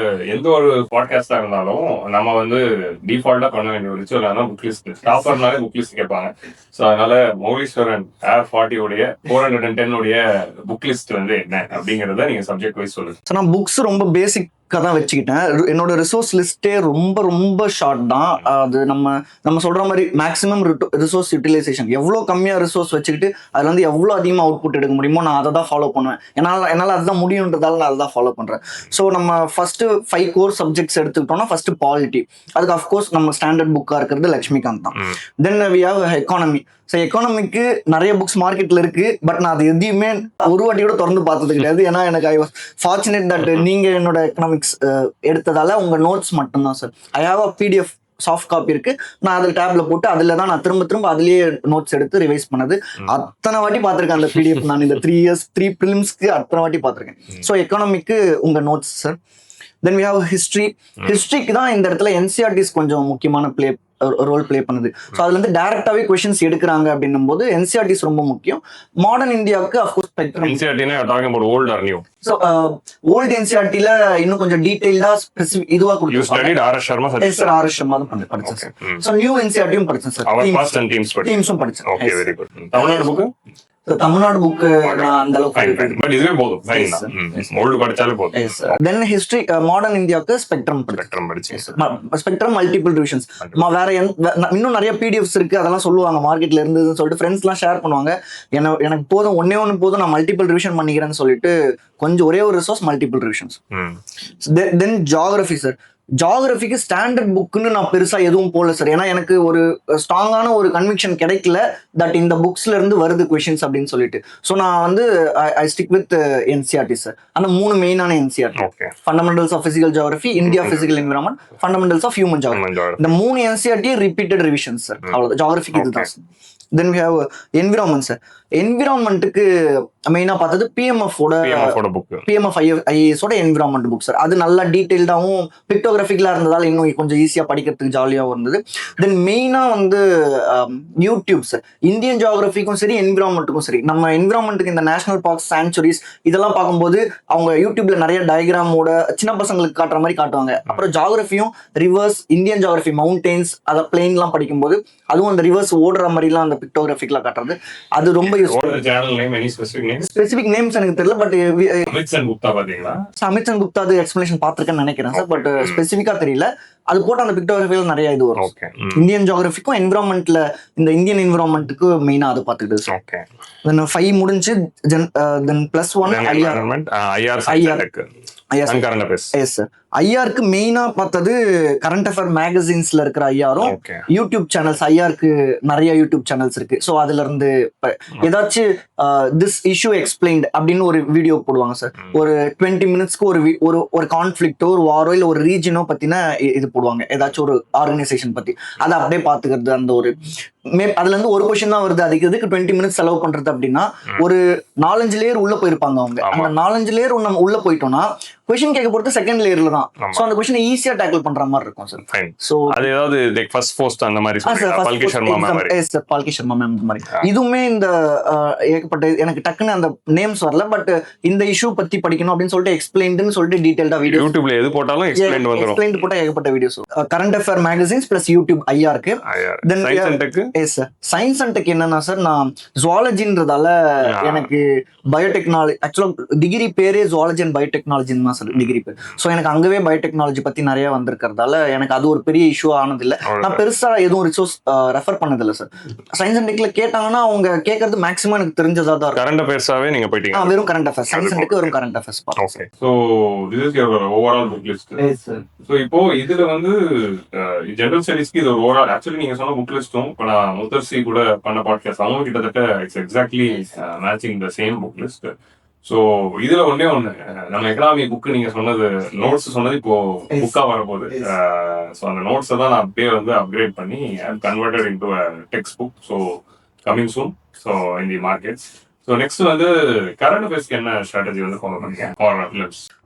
எந்த ஒரு பாட்காஸ்டா இருந்தாலும் நம்ம வந்து டிஃபால்ட்டா பண்ண வேண்டிய ஒரு ரிச்சுவல் புக் லிஸ்ட். டாப்பர்னாலே புக் லிஸ்ட் கேட்பாங்க. ஸோ அதனால மௌலீஸ்வரன் Air 40 உடைய 410 உடைய புக் லிஸ்ட் வந்து என்ன அப்படிங்கறத நீங்க சப்ஜெக்ட் வைஸ் சொல்லுங்க. ஸோ நான் புக்ஸ் ரொம்ப பேசிக்காக தான் வச்சுக்கிட்டேன். என்னோட ரிசோர்ஸ் லிஸ்ட்டே ரொம்ப ரொம்ப ஷார்ட் தான். அது நம்ம சொல்ற மாதிரி மேக்ஸிமம் ரிசோர்ஸ் யூட்டிலைசேஷன், எவ்வளோ கம்மியாக ரிசோர்ஸ் வச்சுக்கிட்டு அதுல வந்து எவ்வளோ அதிகமாக அவுட்புட் எடுக்க முடியுமோ நான் அதை தான் ஃபாலோ பண்ணுவேன். என்னால் அதுதான் முடியுன்றதால நான் அதை தான் ஃபாலோ பண்ணுறேன். ஸோ நம்ம ஃபர்ஸ்ட் 5 கோர் சப்ஜெக்ட்ஸ் எடுத்துக்கிட்டோம்னா ஃபர்ஸ்ட் பாலிட்டி, அதுக்கு அஃப்கோர்ஸ் நம்ம ஸ்டாண்டர்ட் புக்காக இருக்கிறது லட்சுமிகாந்த் தான். Then we have economy. So எக்கானமிக்கு நிறைய புக்ஸ் மார்க்கெட்ல இருக்கு, பட் நான் அது எதையுமே ஒரு வாட்டி கூட திறந்து பார்த்தது கிடையாது. ஏன்னா எனக்கு ஐ வாஸ் ஃபார்ச்சுனேட் தட் நீங்க என்னோட எக்கனாமிக்ஸ் எடுத்ததால உங்க நோட்ஸ் மட்டும்தான் sir. I have a PDF soft copy இருக்கு, நான் அதில் டேப்ல போட்டு அதில் தான் நான் திரும்ப அதுலயே நோட்ஸ் எடுத்து ரிவைஸ் பண்ணது. அத்தனை வாட்டி பார்த்துருக்கேன் அந்த PDF. நான் இந்த 3 years 3 ப்ரிலிம்ஸ்க்கு அத்தனை வாட்டி பார்த்துருக்கேன். ஸோ எக்கானமிக்கு உங்க notes sir. Then we have history. ஹிஸ்ட்ரிக்கு தான் இந்த இடத்துல என்சிஆர்டிஸ் கொஞ்சம் முக்கியமான ரோல் பிளே பண்ணுது. ஸோ அதுல இருந்து டைரக்டாவே கொஸ்டின்ஸ் எடுக்கிறாங்க அப்படின்னும் போது என்சிஆர்டிஸ் ரொம்ப முக்கியம். மாடர்ன் இந்தியாவுக்கு அஃப்கோர்ஸ் ஸ்பெக்ட்ரம். என்சிஆர்டினா talking about old or new. So old என்சிஆர்டில இன்னும் கொஞ்சம் டீடைல்டா ஸ்பெசிஃபிக் இதுவா கொடுத்துருக்காங்க. RS Sharma தான் படிச்சேன் சார். ஸோ நியூ என்சிஆர்டியும் படிச்சேன் சார். டீம்ஸும் படிச்சேன். Okay, very good. Tamil Nadu book Tamil Nadu book நான் அந்த அளவுக்கு பட் இதுவே போதும், ஓல்டு படிச்சாலே போதும். தென் ஹிஸ்டரி மாடர்ன் இந்தியாவுக்கு ஸ்பெக்ட்ரம் படிச்சேன். Spectrum multiple revisions. வேற இன்னும் நிறைய PDFs இருக்கு, அதெல்லாம் சொல்லுவாங்க மார்க்கெட்ல இருந்ததுன்னு சொல்லிட்டு ஃப்ரெண்ட்ஸ் எல்லாம் ஷேர் பண்ணுவாங்க. எனக்கு போதும் ஒண்ணு போதும், நான் மல்டிபிள் ரிவிஷன் பண்ணிக்கிறேன்னு சொல்லிட்டு கொஞ்சம் ஒரே ஒரு ரிசோர்ஸ் மல்டிபிள் ரிவிஷன்ஸ். தென் ஜியோகிராஃபி சார். ஜாகிரபிக்கு ஸ்டாண்டர்ட் புக்குன்னு நான் பெருசா எதுவும் போடல சார். ஏன்னா எனக்கு ஒரு ஸ்ட்ராங்கான ஒரு கன்விக்ஷன் கிடைக்கல தட் இந்த புக்ஸ்ல இருந்து வருது கொஷின்ஸ் அப்படின்னு சொல்லிட்டு. ஸோ நான் வந்து I stick with NCERT sir. அந்த 3 மெயினான NCERT, okay. Fundamentals of physical geography, India physical environment, fundamentals of human geography. இந்த 3 என்சிஆர்டி ரிப்பீட்டட் ரிவிஷன் சார். அவ்வளோ ஜியோகிராஃபிக்கு இதுதான். Then we have environment sir. என்விரான்மெண்ட்டுக்கு மெயினாக பார்த்தது பிஎம்எஃப் ஐஏஎஸோட என்விரான்மெண்ட் புக் சார். அது நல்லா டீட்டெயில்டாகவும் பிக்டோகிராஃபிக்கலாக இருந்ததால் இன்னும் கொஞ்சம் ஈஸியாக படிக்கிறதுக்கு ஜாலியாகவும் இருந்தது. தென் மெயினாக வந்து யூடியூப் சார். இந்தியன் ஜியோகிராஃபிக்கும் சரி என்விரான்மெண்ட்டுக்கும் சரி. நம்ம என்விரான்மெண்ட்டுக்கு இந்த நேஷனல் பார்க்ஸ், சாங்சுரிஸ் இதெல்லாம் பார்க்கும்போது அவங்க யூடியூப்ல நிறைய டயக்ராமோட சின்ன பசங்களுக்கு காட்டுற மாதிரி காட்டுவாங்க. அப்புறம் ஜியோகிராஃபியும் ரிவர்ஸ், இந்தியன் ஜியோகிராஃபி மவுண்டெயின்ஸ், அதை பிளெயின்லாம் படிக்கும்போது அதுவும் அந்த ரிவர்ஸ் ஓடுற மாதிரிலாம் அந்த பிக்டோகிராஃபிக்லாம் காட்டுறது அது ரொம்ப ஸ்பெசிபிக் நேம்ஸ் எனக்கு தெரியல. பட் அமித்சன் குப்தா அது எக்ஸ்பிளேஷன் பார்த்திருக்கேன்னு நினைக்கிறேன் சார். பட் ஸ்பெசிஃபிக்கா தெரியல. அது போட்டு அந்த பிக்டோகிராஃபில நிறைய இது வரும். இந்தியன் ஜியோகிராஃபிக்கும் என்விரான்மெண்ட்ல இந்த இந்தியன் என்விரான்மெண்ட்டுக்கு மெயினா அதை பார்த்துக்கிட்டு. தென் 5 முடிஞ்சு தென் +1 ஐஆருக்கு மெயினா பார்த்தது கரண்ட் அஃபேர் மேகசின்ஸ்ல இருக்கிற ஐஆரும், யூடியூப் சேனல்ஸ் ஐஆருக்கு நிறைய யூடியூப் சேனல்ஸ் இருக்கு. ஸோ அதுல இருந்து ஏதாச்சும் திஸ் இஷ்யூ எக்ஸ்பிளைன்ட் அப்படின்னு ஒரு வீடியோ போடுவாங்க சார். ஒரு 20 மினிட்ஸ்க்கு ஒரு கான்ஃபிளிக்டோ, ஒரு வாரோ இல்ல ஒரு ரீஜனோ பத்தின இது போடுவாங்க. ஏதாச்சும் ஒரு ஆர்கனைசேஷன் பத்தி அதை அப்படியே பாத்துக்கிறது. அந்த ஒரு அதுல இருந்து ஒரு கொஸ்டின் தான் வருது. அதுக்கு 20 மினிட்ஸ் செலவு பண்றது அப்படின்னா ஒரு 4-5 லேயர் உள்ள போயிருப்பாங்க அவங்க. அந்த 4-5 லேயர் நம்ம உள்ள போயிட்டோம்னா கொஸ்டின் கேட்க போறது செகண்ட் லேயர்ல தான். சோ அந்த கொஸ்டின் ஈஸியா டேக்கிள் பண்ற மாதிரி இருக்கும் சார். சோ அது ஏதாவது லைக் ஃபர்ஸ்ட் போஸ்ட் அந்த மாதிரி பால்கி சர்மா மேம் அந்த மாதிரி. இதுவுமே இந்த ஏகப்பட்ட எனக்கு டக்குன்னு அந்த நேம்ஸ் வரல. பட் இந்த இஷ்யூ பத்தி படிக்கணும் அப்படின்னு சொல்லிட்டு எக்ஸ்பிளைன்ட்னு சொல்லிட்டு டீடைல்டா வீடியோ யூடியூப்ல எது போட்டாலும் எக்ஸ்பிளைன் வந்துரும். எக்ஸ்பிளைன் போட்டா ஏகப்பட்ட videos. Current affair magazines plus YouTube ஐஆருக்கு. தென் சயின்ஸ் அண்ட் டெக் என்னன்னா சார், நான் ஜுவாலஜின்றதால எனக்கு பயோடெக்னாலஜி, ஆக்சுவலா டிகிரி பேரே ஜுவாலஜி அண்ட் பயோடெக்னாலஜின்னு தான் சார் டிகிரி பேர். ஸோ எனக்கு அங்கவே பயோடெக்னாலஜி பத்தி நிறைய வந்திருக்கிறதால எனக்கு அது ஒரு பெரிய இஷ்யூ ஆனதில்லை. நான் பெருசா எதுவும் ரிசோர்ஸ் ரெஃபர் பண்ணதில்லை சார். சயின்ஸ் அண்ட் டெக்ல கேட்டாங்கன்னா அவங்க கேட்கறது மேக்ஸிமம் எனக்கு தெரிஞ்சதா தான். கரண்ட் அஃபேர்ஸாவே நீங்க போயிட்டீங்க. வெறும் current affairs, science and tech வெறும் current affairs. Okay. So this is your overall book list. Yes sir. So இப்போ இதுல வந்து ஜெனரல் ஸ்டடீஸ்க்கு இது ஒரு ஓவரால் ஆக்சுவலி நீங்க சொன்ன புக் லிஸ்டும் இப்போ நான் முத்தர்சி கூட பண்ண பாட்காஸ்ட் அவங்க கிட்டத்தட்ட it's exactly matching the same book list. So இதுல ஒண்ணு நம்ம எக்கனாமி புக்கு நீங்க சொன்னது நோட்ஸ் சொன்னது இப்போ புக்கா வரப்போகுது. ஸோ அந்த நோட்ஸை தான் நான் அப்படியே வந்து அப்கிரேட் பண்ணி converted into text book. So coming soon. So in the markets. So next வந்து கரண்ட் அஃபேர்ஸ்க்கு என்ன ஸ்ட்ராட்டஜி வந்து ஃபாலோ பண்ணிருக்கேன்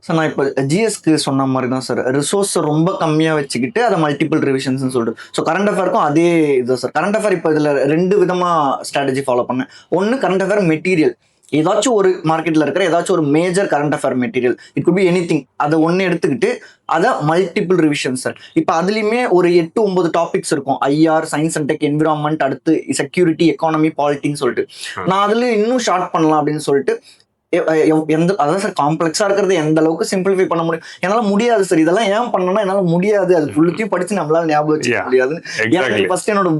சார்? நான் இப்போ ஜிஎஸ்க்கு சொன்ன மாதிரி தான் சார். ரிசோர்ஸை ரொம்ப கம்மியாக வச்சுக்கிட்டு அதை மல்டிபிள் ரிவிஷன்ஸ் சொல்லிட்டு. ஸோ கரண்ட் அஃபேருக்கும் அதே இது சார். கரண்ட் அஃபேர் இப்போ இதில் 2 விதமாக ஸ்ட்ராட்டஜி ஃபாலோ பண்ணேன். ஒன்று கரண்ட் அஃபேர் மெட்டீரியல், ஏதாச்சும் ஒரு மார்க்கெட்ல இருக்கிற ஏதாச்சும் ஒரு major current affair material, it could be anything, அதை ஒன்று எடுத்துக்கிட்டு அதை மல்டிபிள் ரிவிஷன் சார். இப்போ அதுலேயுமே ஒரு 8-9 டாபிக்ஸ் இருக்கும். IR, science and tech, environment, அடுத்து செக்யூரிட்டி, எக்கானமி, பாலிட்டின்னு சொல்லிட்டு. நான் அதில் இன்னும் ஷார்ட் பண்ணலாம் அப்படின்னு சொல்லிட்டு அதான் சார் காம்ப்ளெக்ஸா இருக்கிறது எந்த அளவுக்கு சிம்பிளிஃபை பண்ண முடியும். என்னால முடியாது சார். இதெல்லாம் ஏன் பண்ணனா என்னால முடியாது. அது ஃபுல்லுத்தையும் படிச்சு நம்மளால ஞாபகம் வச்சுக்க முடியாது. எனக்கு ஃபர்ஸ்ட் என்னோட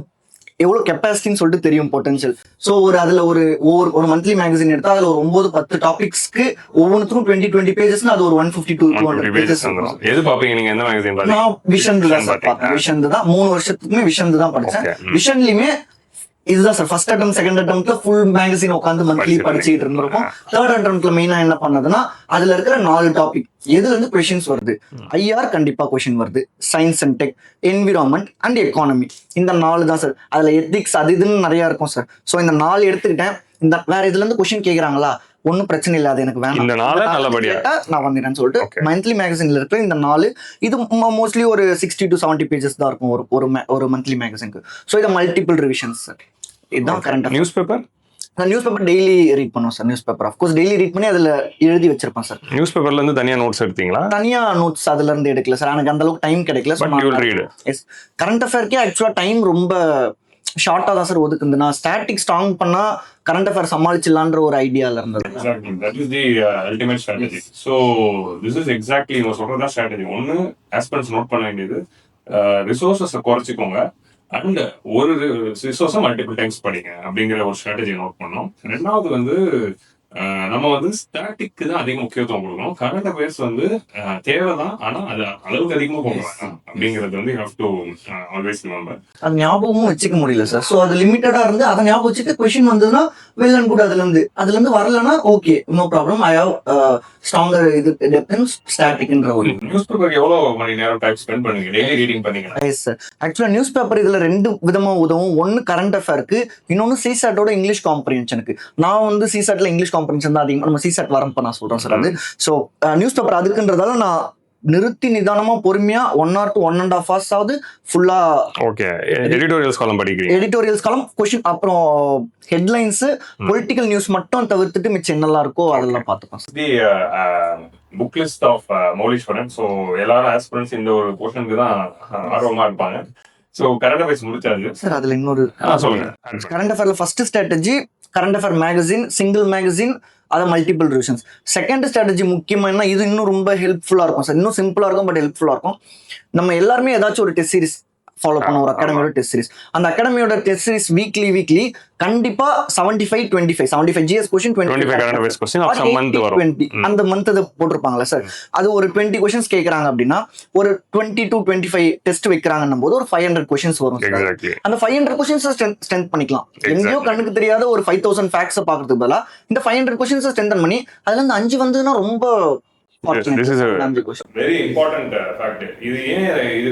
எவ்வளவு கெப்பாசிட்டின்னு சொல்லிட்டு தெரியும், பொட்டன்ஷியல். ஸோ அதுல ஒரு மந்த்லி மேகசின் எடுத்தா அதுல ஒரு 9-10 டாபிக்ஸ்க்கு ஒவ்வொன்றுக்கும் 20 பேஜஸ்னா அது ஒரு 150-200 பேஜஸ். எது பாப்பீங்க நீங்க? எந்த மேகசின்? நான் விஷன்து தான் சார் பார்த்தேன். விஷன்து தான் 3 வருஷத்துக்குமே விஷன்து தான் படிச்சேன். விஷன்லயுமே இதுதான் சார் ஃபர்ஸ்ட் அட்டம், செகண்ட் அட்டம்ப்ட்ல ஃபுல் மேகசின் உட்காந்து மந்த்லி படிச்சுட்டு இருந்திருக்கும். தேர்ட் அட்டம்ப்ட்ல மெயினா என்ன பண்ணதுன்னா அதுல இருக்கிற 4 டாபிக் எதுல இருந்து கொஸ்டின்ஸ் வருது. ஐஆர் கண்டிப்பா கொஸ்டின் வருது, science and tech, environment and economy. இந்த 4 தான் சார். அதுல எத்திக்ஸ் அது இதுன்னு நிறைய இருக்கும் சார். ஸோ இந்த 4 எடுத்துக்கிட்டேன். இந்த வேற இதுல இருந்து கொஸ்டின் கேக்குறாங்களா, ஒன்னும் பிரச்சனை இல்ல, அது எனக்கு வேணாம், நான் வந்துட்டேன்னு சொல்லிட்டு மந்த்லி மேகசின்ல இருக்கிற இந்த 4 இது மோஸ்ட்லி ஒரு 60 to 70 பேஜஸ் தான் இருக்கும் ஒரு மந்த்லி மேகசினுக்கு. ஸோ இதை மல்டிபிள் ரிவிஷன்ஸ் சார். இதுதான் கரண்ட். News paper? நான் நியூஸ் பேப்பர் டெய்லி ரீட் பண்ணுவேன் sir. News paper of course daily read பண்ணி அதுல எழுதி வச்சிருப்பேன் சார். நியூஸ் பேப்பர்ல இருந்து தனியா நோட்ஸ் எடுத்தீங்களா? தனியா நோட்ஸ் அதுல இருந்து எடுக்கல சார். எனக்கு அந்த அளவுக்கு டைம் கிடைக்கல. கரண்ட் அஃபேர்க்கே ஆக்சுவலா டைம் ரொம்ப ஷார்ட்டா தான் சார் ஒதுக்குது. நான் ஸ்டாட்டிக் ஸ்ட்ராங் பண்ணா கரண்ட் அஃபேர் சமாளிச்சிடலான்ற ஒரு ஐடியால இருந்தது. Exactly. That is the ultimate strategy. So this is exactly நீங்க சொல்றதா ஸ்ட்ராட்டஜி. ஒன்னு ஆஸ்பிரண்ட்ஸ் நோட் பண்ண வேண்டியது ரிசோர்ஸஸை குறைச்சிக்கோங்க அண்ட் ஒரு ரிசோர்ஸை மல்டிபிள் டைம்ஸ் படிங்க அப்படிங்கிற ஒரு ஸ்ட்ராட்டஜி நோட் பண்ணோம். 2வது வந்து நம்ம வந்து ஸ்டாட்டிக்கு தான் அதிக முக்கியத்துவம் கொடுக்கணும். கரண்ட் அஃபேர்ஸ் வந்து தேவைதான், ஆனா அது அளவுக்கு அதிகமா போக வேண்டாம் அப்படிங்கிறது வந்து you have to always remember. அது ஞாபகமும் வச்சுக்க முடியல சார். ஸோ அது லிமிட்டடா இருந்து அதை ஞாபகம் வச்சுட்டு கொஸ்டின் வந்ததுன்னா வெல் அண்ட் குட். அதுல இருந்து வரலன்னா okay, no problem. I have stronger இது டெப்த் இன் ஸ்டாட்டிக்ன்ற ஒரு நியூஸ் பேப்பர் எவ்வளவு மணி நேரம் டைம் ஸ்பெண்ட் பண்ணுவீங்க? டெய்லி ரீடிங் பண்ணீங்கன்னா? Yes sir. ஆக்சுவலா நியூஸ் பேப்பர் இதுல ரெண்டு விதமா உதவும். ஒன்னு கரண்ட் அஃபேருக்கு, இன்னொன்னு சிசாட்டோட இங்கிலீஷ் காம்ப்ரிஹென்ஷனுக்கு. நான் வந்து சிசாட்ல இங்கிலீஷ் காம்ப்ரிஹென்ஷன் தான் அதிகமாக, நம்ம சிசாட் வரப்ப நான் சொல்றேன் சார் அது. ஸோ நியூஸ் பேப்பர் அதுக்குன்றதால நான் நிறுத்தி நிதானமா பொறுமையா 1 or 2 1.5 hours ஆகுது ஃபுல்லா. ஓகே, எடிட்டோரியல்ஸ் காலம் படிக்கிறீங்க? எடிட்டோரியல்ஸ் காலம், கொஸ்டின், அப்புறம் ஹெட்லைன்ஸ், பொலிட்டிக்கல் நியூஸ் மட்டும் தவிர்த்துட்டு மிச்சம் என்னெல்லாம் இருக்கோ அதெல்லாம் பார்த்துப்பேன். The book list of Mouleeswaran. So எல்லாரும் ஆஸ்பிரன்ஸ் இந்த ஒரு போர்ஷனுக்கு தான் ஆர்வமா இருப்பாங்க. ஸோ கரண்ட் அஃபேர்ஸ் முடிச்சாச்சு சார். அதுல இன்னொரு சொல்லுங்க. கரண்ட் அஃபேர்ல first strategy current affair magazine, single magazine, அது மல்டிபிள் ரிவிஷன்ஸ். செகண்ட் ஸ்ட்ராட்டஜி முக்கியமா என்ன, இது இன்னும் ரொம்ப ஹெல்ப்ஃபுல்லா இருக்கும் சார். இன்னும் சிம்பிளா இருக்கும் பட் ஹெல்ப்ஃபுல்லா இருக்கும். நம்ம எல்லாருமே ஏதாச்சும் ஒரு டெஸ்ட் சீரிஸ் ஃபாலோ பண்ண, ஒரு அகாடமியோட டெஸ்ட் சீரிஸ். அந்த அகாடமியோட டெஸ்ட் சீரிஸ் வீக்லி கண்டிப்பா 75-25 GS question, 25 current affairs question of some month வரும். 20 அந்த மந்த் அது போட்டிருப்பாங்கல்ல சார். அது ஒரு 20 கொஸ்டின்ஸ் கேக்குறாங்க அப்படின்னா ஒரு 20 to 25 டெஸ்ட் வைக்கிறாங்கன்னும் போது ஒரு 500 கொஸ்டின்ஸ் வரும். அந்த 500 கொஸ்டின்ஸ் ஸ்ட்ரென்த் பண்ணிக்கலாம். எங்கேயோ கண்ணுக்கு தெரியாத ஒரு 5000 ஃபேக்ட்ஸ் பாக்குறதுக்கு பதிலா இந்த 500 கொஸ்டின்ஸ் ஸ்ட்ரென்தன் பண்ணி அதுல இருந்து 5 வந்ததுன்னா ரொம்ப This is a very important fact.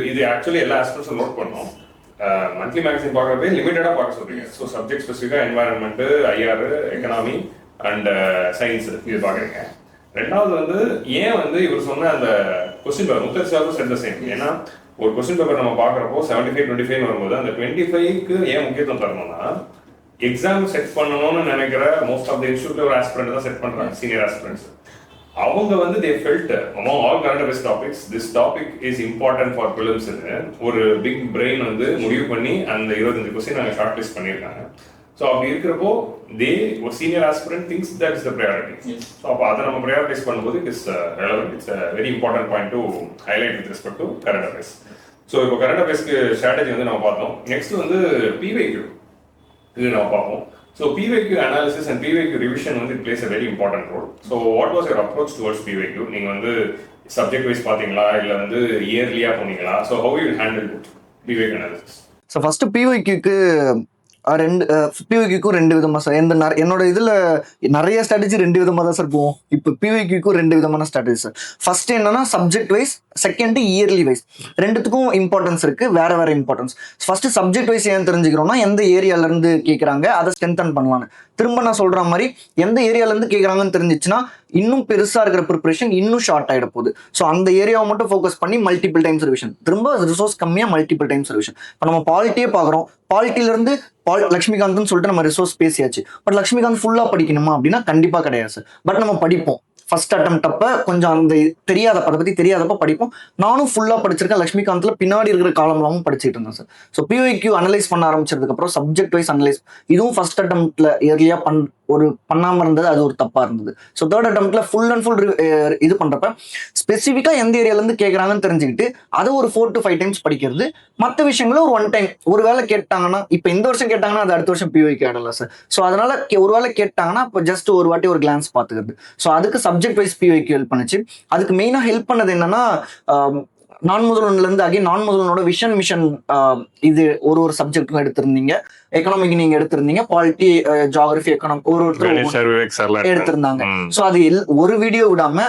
இது ஆக்சுவலி எல்லா ஆஸ்பெக்ட்ஸும் நோட் பண்ணோம். மந்த்லி மேகசின் பார்க்கறப்பே லிமிட்டடா பார்க்க சொல்றீங்க. ஸோ சப்ஜெக்ட் ஸ்பெசிஃபிக்கா environment, IR, economy and science இது பார்க்குறீங்க. ரெண்டாவது வந்து ஏன் வந்து இவர் சொன்ன அந்த கொஸ்டின் பேப்பர் முத்தரசாவும் செட் த சேம். ஏன்னா ஒரு கொஸ்டின் பேப்பர் நம்ம பார்க்குறப்போ 75-25 வரும்போது அந்த 25க்கு ஏன் முக்கியத்துவம் தரணும்னா, எக்ஸாம் செட் பண்ணணும்னு நினைக்கிற மோஸ்ட் ஆஃப் த இன்ஸ்டியூட்ல ஒரு ஆஸ்பிரண்ட் தான் செட் பண்றாங்க, சீனியர் ஆஸ்பிரண்ட்ஸ். அவங்க வந்து they felt among all current affairs topics this topic is important for prelims ன்னு ஒரு பிக் பிரெயின் வந்து முடிவு பண்ணி அந்த 25 கொஸ்டின் நாங்கள் ஷார்ட் லிஸ்ட் பண்ணியிருக்காங்க. ஸோ அப்படி இருக்கிறப்போ ஒரு senior aspirant things that is the priority. So அப்போ அதை நம்ம ப்ரையாரிட்டைஸ் பண்ணும்போது it's relevant. It's very important point to highlight with respect to current affairs. So இப்போ கரண்ட் அஃபேர்ஸ்க்கு ஸ்ட்ராட்டஜி வந்து நம்ம பார்த்தோம். நெக்ஸ்ட் வந்து பிவைக்யூ இது நம்ம பார்ப்போம். So PYQ analysis and PYQ revision வந்து it plays a very important role. So what was your approach towards PYQ? நீங்க வந்து subject wise பாத்தீங்களா இல்ல வந்து இயர்லியா போனீங்களா? So how you handle it PYQ analysis? So first PYQக்கு பிவிக்யூக்கும் 2 விதமா சார். என்னோட இதுல நிறைய ஸ்ட்ராட்டஜி 2 விதமா தான் சார் போவோம். இப்போ பிவிக்யூக்கும் 2 விதமான ஸ்ட்ராட்டஜி சார். ஃபர்ஸ்ட் என்னன்னா subject wise, second yearly wise. ரெண்டுத்துக்கும் இம்பார்ட்டன்ஸ் இருக்கு, வேற இம்பார்ட்டன்ஸ். ஃபர்ஸ்ட் சப்ஜெக்ட் வைஸ் ஏன் தெரிஞ்சுக்கிறோம்னா எந்த ஏரியால இருந்து கேட்கறாங்க அதை ஸ்ட்ரென்தன் பண்ணலான்னு. திரும்ப நான் சொல்ற மாதிரி எந்த ஏரியால இருந்து கேட்கறாங்கன்னு தெரிஞ்சிச்சுன்னா இன்னும் பெருசா இருக்கிற ப்ரிப்பரேஷன் இன்னும் ஷார்ட் ஆயிட போகுது. ஸோ அந்த ஏரியாவை மட்டும் ஃபோக்கஸ் பண்ணி மல்டிபிள் டைம்ஸ் ரிவிஷன், திரும்ப ரிசோர்ஸ் கம்மியா மல்டிபிள் டைம்ஸ் ரிவிஷன். இப்போ நம்ம பாலிட்டியே பாக்குறோம், பாலிட்டில இருந்து லட்சுமிகாந்த்னு சொல்லிட்டு நம்ம ரிசோர்ஸ் பேசியாச்சு. பட் லட்சுமிகாந்த் ஃபுல்லா படிக்கணுமா அப்படின்னா கண்டிப்பா கிடையாது சார். பட் நம்ம படிப்போம். ஃபர்ஸ்ட் அட்டெம்ப்ட் அப்ப கொஞ்சம் அந்த அதை பத்தி தெரியாதப்ப படிப்போம். நானும் ஃபுல்லா படிச்சிருக்கேன். லட்சுமிகாந்த்ல பின்னாடி இருக்கிற காலம்லாம் படிச்சுட்டு இருந்தேன் சார். ஸோ பிஒய்க்யூ அனலைஸ் பண்ண ஆரம்பிச்சதுக்கு அப்புறம் சப்ஜெக்ட் வைஸ் அனலைஸ், இதுவும் ஃபர்ஸ்ட் அட்டெம்ப்ட்ல இயர்லியா பண்ணாம இருந்தது, அது ஒரு தப்பா இருந்தது. ஸோ தேர்ட் அட்டெம்ப்ட்ல ஃபுல் அண்ட் ஃபுல் இது பண்றப்ப ஸ்பெசிஃபிக்கா எந்த ஏரியால இருந்து கேட்கறாங்கன்னு தெரிஞ்சுக்கிட்டு அதை ஒரு 4 to 5 டைம்ஸ் படிக்கிறது. மற்ற விஷயங்களும் ஒரு 1 டைம். ஒரு வேளை கேட்டாங்கன்னா இப்போ இந்த வருஷம் கேட்டாங்கன்னா அது அடுத்த வருஷம் பிஒய்க்யூ ஆடல சார். ஸோ அதனால ஒரு வேளை கேட்டாங்கன்னா இப்போ ஜஸ்ட் ஒரு வாட்டி ஒரு கிளான்ஸ் பார்த்துக்கிறது. ஸோ அதுக்கு சப்ஜெக்ட் வைஸ் பிஒய்க்யூ ஹெல்ப் பண்ணுச்சு. அதுக்கு மெயினா ஹெல்ப் பண்ணது என்னன்னா நான் முதல்வன்ல இருந்து ஆகி நான் முதல்வனோட விஷன் மிஷன் இது ஒரு சப்ஜெக்டும் எடுத்திருந்தீங்க. எக்கனாமிக் நீங்க எடுத்திருந்தீங்க, பாலிட்டி, ஜியோகிராஃபி, எக்கனாமி ஒருத்தர் எடுத்திருந்தாங்க. ஸோ அது ஒரு வீடியோ விடாம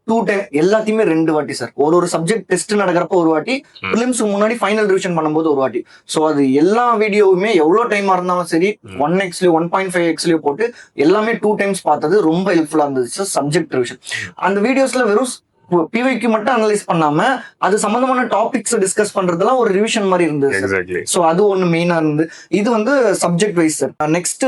2 டைம் எல்லாத்தையுமே 2 வாட்டி சார். ஒரு சப்ஜெக்ட் டெஸ்ட் நடக்கிறப்ப ஒரு வாட்டி, பிலிம்ஸ்க்கு முன்னாடி ஃபைனல் ரிவிஷன் பண்ணும்போது ஒரு வாட்டி. ஸோ அது எல்லா வீடியோவுமே எவ்வளவு டைமா இருந்தாலும் சரி 1xலயோ 1.5xலயோ போட்டு எல்லாமே 2 டைம்ஸ் பார்த்தது ரொம்ப ஹெல்ப்ஃபுல்லா இருந்தது சார் சப்ஜெக்ட் ரிவிஷன். அந்த வீடியோஸ்ல வெறும் பிவைக்கு மட்டும் அனலைஸ் பண்ணாம அது சம்பந்தமான டாபிக்ஸ் டிஸ்கஸ் பண்றதெல்லாம் ஒரு ரிவிஷன் மாதிரி இருந்தது. சோ அது ஒண்ணு மெயினா இருந்து. இது வந்து சப்ஜெக்ட் வைஸ் சார். நெக்ஸ்ட்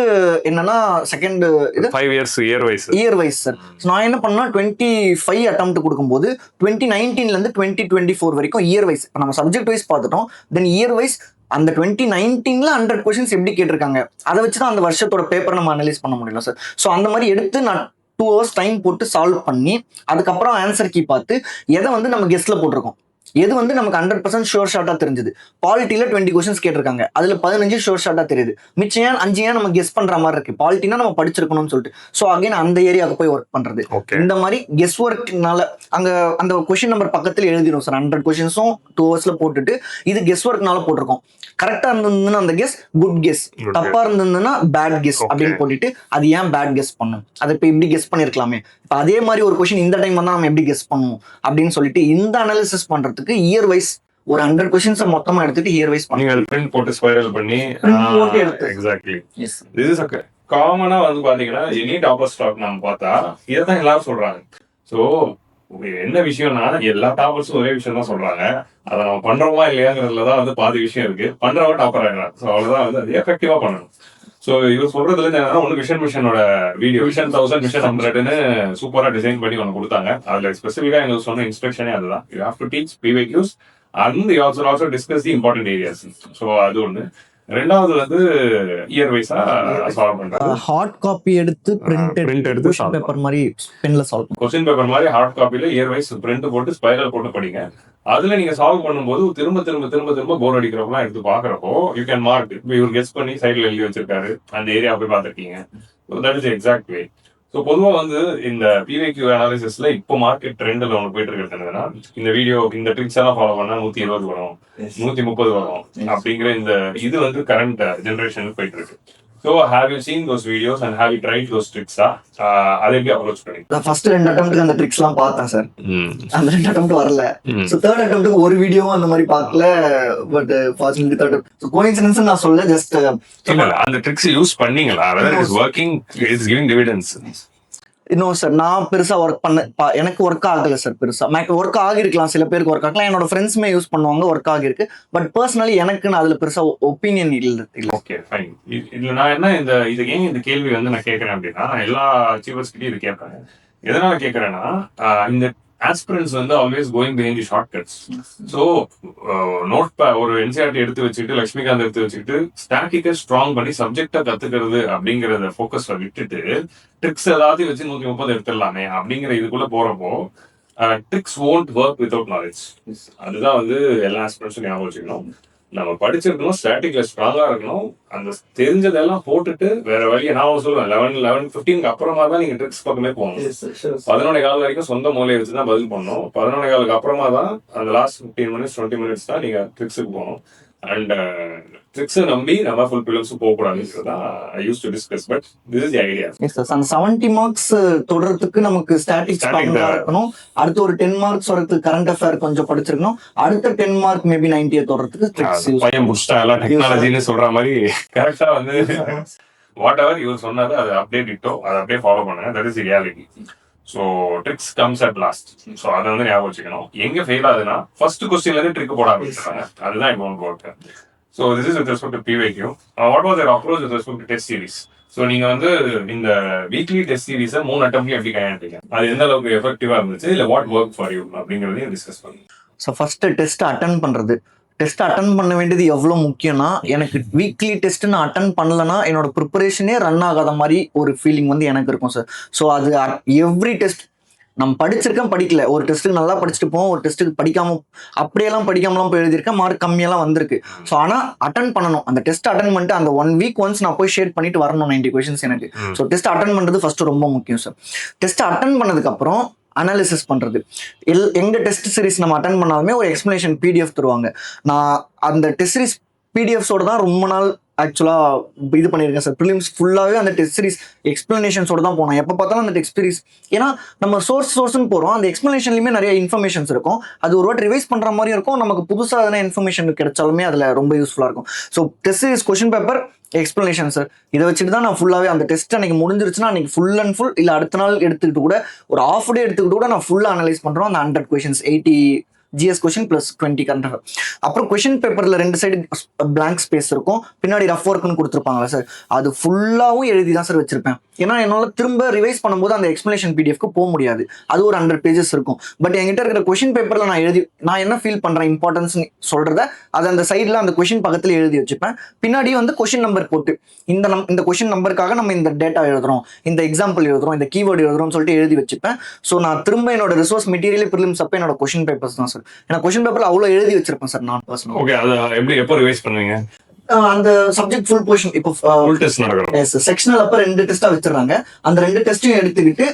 என்னன்னா செகண்ட் இது 5 years இயர் வைஸ் சார். நான் என்ன பண்ணா 25 அட்டெம்ப்ட் கொடுக்கும்போது 2019ல இருந்து 2024 வரைக்கும் இயர் வைஸ் நம்ம சப்ஜெக்ட் வைஸ் பார்த்துட்டோம். தென் இயர் வைஸ் அந்த 2019ல 100 கொஸ்டின்ஸ் எப்படி கேட்டிருக்காங்க அதை வச்சுதான் அந்த வருஷத்தோட பேப்பர் நம்ம அனலைஸ் பண்ண முடியல சார். ஸோ அந்த மாதிரி எடுத்து நான் 2 hours டைம் போட்டு சால்வ் பண்ணி அதுக்கப்புறம் ஆன்சர் கீ பார்த்து எதை வந்து நம்ம கெஸ்ட்ல போட்டிருக்கோம், எது வந்து நமக்கு 100% ஷோர் ஷார்ட்டா தெரிஞ்சது. பாலிட்டியில 20 கொஸ்டின்ஸ் கேட்டிருக்காங்க, அதுல 15 ஷோர் ஷார்ட்டா தெரியுது, மிச்சம் 5 ஏன் நம்ம கெஸ் பண்ற மாதிரி இருக்கு. பாலிட்டினா நம்ம படிச்சிருக்கணும்னு சொல்லிட்டு ஸோ அகைன் அந்த ஏரியாவுக்கு போய் ஒர்க் பண்றது. இந்த மாதிரி கெஸ் ஒர்க்னால அங்க அந்த கொஸ்டின் நம்பர் பக்கத்துல எழுதிடும் சார். 100 கொஸ்டின்ஸும் 2 ஹவர்ஸ்ல போட்டுட்டு இது கெஸ் ஒர்க்னால போட்டிருக்கோம். கரெக்டா இருந்ததுன்னா அந்த கெஸ் குட் கெஸ், தப்பா இருந்ததுன்னா பேட் கெஸ் அப்படின்னு போட்டுட்டு அது ஏன் பேட் கெஸ் பண்ணும், அதை இப்போ இப்படி கெஸ் பண்ணிருக்கலாமே, இப்போ அதே மாதிரி ஒரு கொஸ்டின் இந்த டைம் வந்தா நம்ம எப்படி கெஸ் பண்ணுவோம் அப்படின்னு சொல்லிட்டு இந்த அனாலிசிஸ் பண்றதுக்கு இயர் வைஸ் ஒரு 100 கொஸ்டின்ஸ் மொத்தமா எடுத்துட்டு இயர் வைஸ் நீங்க பிரிண்ட் போட்டு ஸ்பைரல் பண்ணி எக்ஸாக்ட்லி திஸ் இஸ் ஓகே. காமனா வந்து பாத்தீங்கன்னா எனி டாப்பர் ஸ்டாக் நம்ம பார்த்தா இதான் எல்லாரும் சொல்றாங்க. சோ என்ன விஷயம்னா எல்லா டாப்பர்ஸும் ஒரே விஷயம் தான் சொல்றாங்க. அதை நம்ம பண்றோமா இல்லையாங்கிறதுலதான் வந்து பாதி விஷயம் இருக்கு. பண்றவங்க டாப்பர் ஆகிறாங்க. ஸோ அவ்வளவுதான் வந்து அது எஃபெக்டிவா பண்ணணும். ஸோ இவர் சொல்றதுல இருந்து என்னன்னா ஒன்று மிஷனோட வீடியோ மிஷன் 1000 மிஷன் 100ன்னு சூப்பரா டிசைன் பண்ணி ஒன்று கொடுத்தாங்க. அதுல ஸ்பெசிஃபிக்கா எங்களுக்கு சொன்ன இன்ஸ்ட்ரக்ஷனே அதுதான். You have to teach PYQs and you also discuss the important areas. So அது ஒன்று. ரெண்டாவது வந்து இயர் வைஸா சால்வ் பண்றாங்க. ஹார்ட் காப்பி எடுத்து பிரிண்ட் எடுத்து பேப்பர் மாதிரி பென்ல சால்வ் கொஸ்டின் பேப்பர் மாதிரி ஹார்ட் காப்பில இயர் வைஸ் பிரிண்ட் போட்டு ஸ்பைரல் போட்டு படிங்க. அதுல நீங்க சால்வ் பண்ணும்போது திரும்ப போர் அடிக்கிறப்பெல்லாம் எடுத்து பாக்குறப்போ யூ கேன் மார்க் இவர் கெஸ் பண்ணி சைட்ல எழுதி வச்சிருக்காரு, அந்த ஏரியா போய் பார்த்துருக்கீங்க. That is exact way. So பொதுவாக வந்து இந்த PYQ அனாலிசிஸ்ல இப்போ மார்க்கெட் ட்ரெண்ட்ல ஒன்று போயிட்டு இருக்கிறது என்னன்னா இந்த வீடியோ இந்த ட்ரிக்ஸ் எல்லாம் ஃபாலோ பண்ணா 120 வரும், 130 வரும் அப்படிங்கிற இந்த இது வந்து கரண்ட் ஜெனரேஷனுக்கு போயிட்டு இருக்கு. So have you seen those videos and have you tried those ட்ரிக்ஸா? அதை எப்படி அப்ரோச் பண்ணி? நான் ஃபர்ஸ்ட் 2 அட்டெம்ப்ட்க்கு அந்த ட்ரிக்ஸ் எல்லாம் பார்த்தேன் சார். அந்த 2 அட்டெம்ப்ட் வரல. சோ 3rd அட்டெம்ப்ட்க்கு ஒரு வீடியோவும் அந்த மாதிரி பார்க்கல. But fortunately 3rd so coincidence நான் சொல்ல ஜஸ்ட் இல்ல அந்த ட்ரிக்ஸ் யூஸ் பண்ணீங்களா? whether it is working, it is giving dividends. இன்னும் சார் நான் பெருசா ஒர்க் எனக்கு ஒர்க் ஆகல சார். பெருசா ஒர்க் ஆகிருக்கலாம், சில பேருக்கு ஒர்க் ஆகலாம், என்னோட ஃப்ரெண்ட்ஸுமே யூஸ் பண்ணுவாங்க, ஒர்க் ஆகிருக்கு. பட் பர்சனலி எனக்கு அதுல பெருசா ஒப்பீனியன் இல்லை. Okay fine. இதுல நான் என்ன இது ஏன் இந்த கேள்வி வந்து நான் கேட்கறேன் அப்படின்னா, நான் எல்லா அச்சீவர்ஸ் கிட்டயும் இது கேட்பேன். எதனால கேட்கறேன்னா இந்த ஆஸ்பிரன்ஸ் வந்து always going behind the short cuts. So note ஒரு NCERT எடுத்து வச்சுக்கிட்டு லட்சுமிகாந்த் எடுத்து வச்சுக்கிட்டு ஸ்டாட்டிக்கை ஸ்ட்ராங் பண்ணி சப்ஜெக்டை கத்துக்கிறது அப்படிங்கறத ஃபோக்கஸ்ல விட்டுட்டு ட்ரிக்ஸ் ஏதாவது வச்சு 130 எடுத்துடலாமே அப்படிங்கிற இதுக்குள்ள போறப்போ tricks won't work without knowledge. அதுதான் வந்து எல்லா ஆஸ்பிரன்ஸும் ஞாபகம் வச்சுக்கணும். நம்ம படிச்சிருக்கணும், ஸ்டாட்டிக்ல ஸ்ட்ராங்கா இருக்கணும், அந்த தெரிஞ்சதெல்லாம் போட்டுட்டு வேற வழியை நான் சொல்லுவேன் 11-15 அப்புறமா தான் நீங்க ட்ரிக்ஸ் பக்கமே போகணும். 11:15 வரைக்கும் சொந்த மூலையை வச்சு தான் பதில் பண்ணணும். 11:15 அப்புறமா தான் அந்த லாஸ்ட் 15 மினிட்ஸ் 20 மினிட்ஸ் தான் நீங்க ட்ரிக்ஸுக்கு போகணும். அண்ட் ட்ரிக்ஸை நம்பி நம்ம ஃபுல் பிலிம்ஸ் போகக்கூடாதுன்றதான் I use to discuss. But this is the idea. அந்த 70 மார்க்ஸ் தொடர்றதுக்கு நமக்கு ஸ்டாட்டிக்ஸ் இருக்கணும். அடுத்து ஒரு 10 மார்க்ஸ் வரதுக்கு கரண்ட் அஃபேர் கொஞ்சம் படிச்சிருக்கணும். அடுத்த 10 மார்க் மேபி 90 தொடர்றதுக்கு ட்ரிக்ஸ் பையன் புஷ்டா எல்லாம் டெக்னாலஜின்னு சொல்ற மாதிரி கரெக்டா வந்து வாட் எவர் இவர் சொன்னாரு அதை அப்டேட் இட்டோ அதை அப்படியே ஃபாலோ பண்ணுங்க. That is reality. So tricks comes at last. So அதை வந்து ஞாபகம் வச்சுக்கணும். எங்க ஃபெயில் ஆகுதுன்னா ஃபர்ஸ்ட் கொஸ்டின்ல இருந்து ட்ரிக் போட ஆரம்பிச்சிருக்காங்க. அதுதான் இப்போ work. So this is with respect to PYQ. What was your approach with respect to test series? So நீங்க வந்து இந்த வீக்லி டெஸ்ட் சீரிஸை 3 அட்டெம்ப்ட்லயும் எப்படி கையாண்டீங்க? அது எந்த அளவுக்கு எஃபெக்டிவா இருந்துச்சு, இல்லை வாட் ஒர்க் ஃபார் யூ அப்படிங்கிறதையும் டிஸ்கஸ் பண்ணுங்க. ஸோ ஃபர்ஸ்ட் டெஸ்ட் அட்டன் பண்றது. டெஸ்ட் அட்டன் பண்ண வேண்டியது எவ்வளோ முக்கியம்னா, எனக்கு வீக்லி டெஸ்ட் நான் அட்டன் பண்ணலன்னா என்னோட ப்ரிப்பரேஷனே ரன் ஆகாத மாதிரி ஒரு ஃபீலிங் வந்து எனக்கு இருக்கும் சார். ஸோ அது எவ்ரி டெஸ்ட் நம்ம படிச்சிருக்கேன், படிக்கல, ஒரு டெஸ்ட்டுக்கு நல்லா படிச்சுட்டு போவோம், ஒரு டெஸ்ட்டுக்கு அப்படியெல்லாம் படிக்காமலாம் போய் எழுதியிருக்கேன், மார்க் கம்மியெல்லாம் வந்திருக்கு. ஸோ ஆனால் அட்டன் பண்ணணும். அந்த டெஸ்ட் அட்டன் பண்ணிட்டு அந்த 1 வீக் ஒன்ஸ் நான் போய் ஷேர் பண்ணிட்டு வரணும் 90 கொஸ்டின்ஸ் எனக்கு. ஸோ டெஸ்ட் அட்டன் பண்ணுறது ஃபர்ஸ்ட் ரொம்ப முக்கியம் சார். டெஸ்ட் அட்டன் பண்ணதுக்கப்புறம் அனாலிசிஸ் பண்றது. எங்க டெஸ்ட் சீரிஸ் நம்ம அட்டன் பண்ணாலுமே ஒரு எக்ஸ்பிளனேஷன் PDF தருவாங்க. நான் அந்த டெஸ்ட் சீரிஸ் PDFஸோட தான் ரொம்ப நாள் ஆக்சுவலா இது பண்ணியிருக்கேன் சார். ப்ரிலிம்ஸ் ஃபுல்லாவே அந்த டெஸ்ட் சீரிஸ் எக்ஸ்பிளனேஷன்ஸோட தான் போனோம். எப்போ பார்த்தாலும் அந்த டெஸ்ட் சீரிஸ், ஏன்னா நம்ம சோர்ஸ்னு போறோம், அந்த எக்ஸ்பிளனேஷன்லயுமே நிறைய இன்ஃபர்மேஷன்ஸ் இருக்கும். அது ஒரு வாட்டி ரிவைஸ் பண்ற மாதிரி இருக்கும். நமக்கு புதுசாக எதனா இன்ஃபர்மேஷன் கிடைச்சாலுமே அதுல ரொம்ப யூஸ்ஃபுல்லா இருக்கும். So test series, question paper, explanation sir, இதை வச்சுட்டு தான் நான் ஃபுல்லாவே அந்த டெஸ்ட் அன்னைக்கு முடிஞ்சிருச்சுன்னா அன்னைக்கு ஃபுல் அண்ட் ஃபுல், இல்லை அடுத்த நாள் எடுத்துக்கிட்டு கூட ஒரு ஹாஃப் டே எடுத்துக்கிட்டு கூட நான் ஃபுல்லா அனலைஸ் பண்றோம். அந்த 100 questions 80 GS question + 20 current affair. அப்புறம் கொஸ்டின் பேப்பர்ல 2 சைடு பிளாங்க் ஸ்பேஸ் இருக்கும், பின்னாடி ரஃப் ஒர்க்னு கொடுத்துருப்பாங்களா சார், அது ஃபுல்லாவும் எழுதி தான் சார் வச்சிருப்பேன். ஏன்னா என்னால் திரும்ப ரிவைஸ் பண்ணும்போது அந்த எக்ஸ்பிளேஷன் பிடிஎஃப்க்கு போக முடியாது. அது ஒரு 100 பேஜஸ் இருக்கும். பட் என்கிட்ட இருக்கிற கொஷின் பேப்பரில் நான் என்ன ஃபீல் பண்ணுறேன் இம்பார்ட்டன்ஸ் சொல்கிறத அதை அந்த சைடில் அந்த கொஷின் பக்கத்தில் எழுதி வச்சுப்பேன். பின்னாடி வந்து கொஷின் நம்பர் போட்டு இந்த கொஷின் நம்பருக்காக நம்ம இந்த டேட்டா எழுதுறோம், இந்த எக்ஸாம்பிள் எழுதுறோம், இந்த கீவேர்டு எழுதுறோம்னு சொல்லிட்டு எழுதி வச்சுப்பேன். ஸோ நான் திரும்ப என்னோட ரிசோர்ஸ் மெட்டீரியல் ப்ரிலிம்ஸ் அப்போ என்னோட கொஷின் பேப்பர்ஸ் தான் சார். ஏன்னா கொஷின் பேப்பர்ல அவ்வளோ எழுதி வச்சிருப்பேன் சார் நான் பர்சனல். ஓகே, அது எப்போ ரிவைஸ் பண்ணுவீங்க? அந்த சப்ஜெக்ட் ஃபுல் போர்ஷன் இப்போ ஃபுல் டெஸ்ட் நடக்கும். செக்ஷனல் அப்ப 2 டெஸ்டா வச்சிடறாங்க. அந்த 2 டெஸ்ட்டையும் எடுத்துக்கிட்டு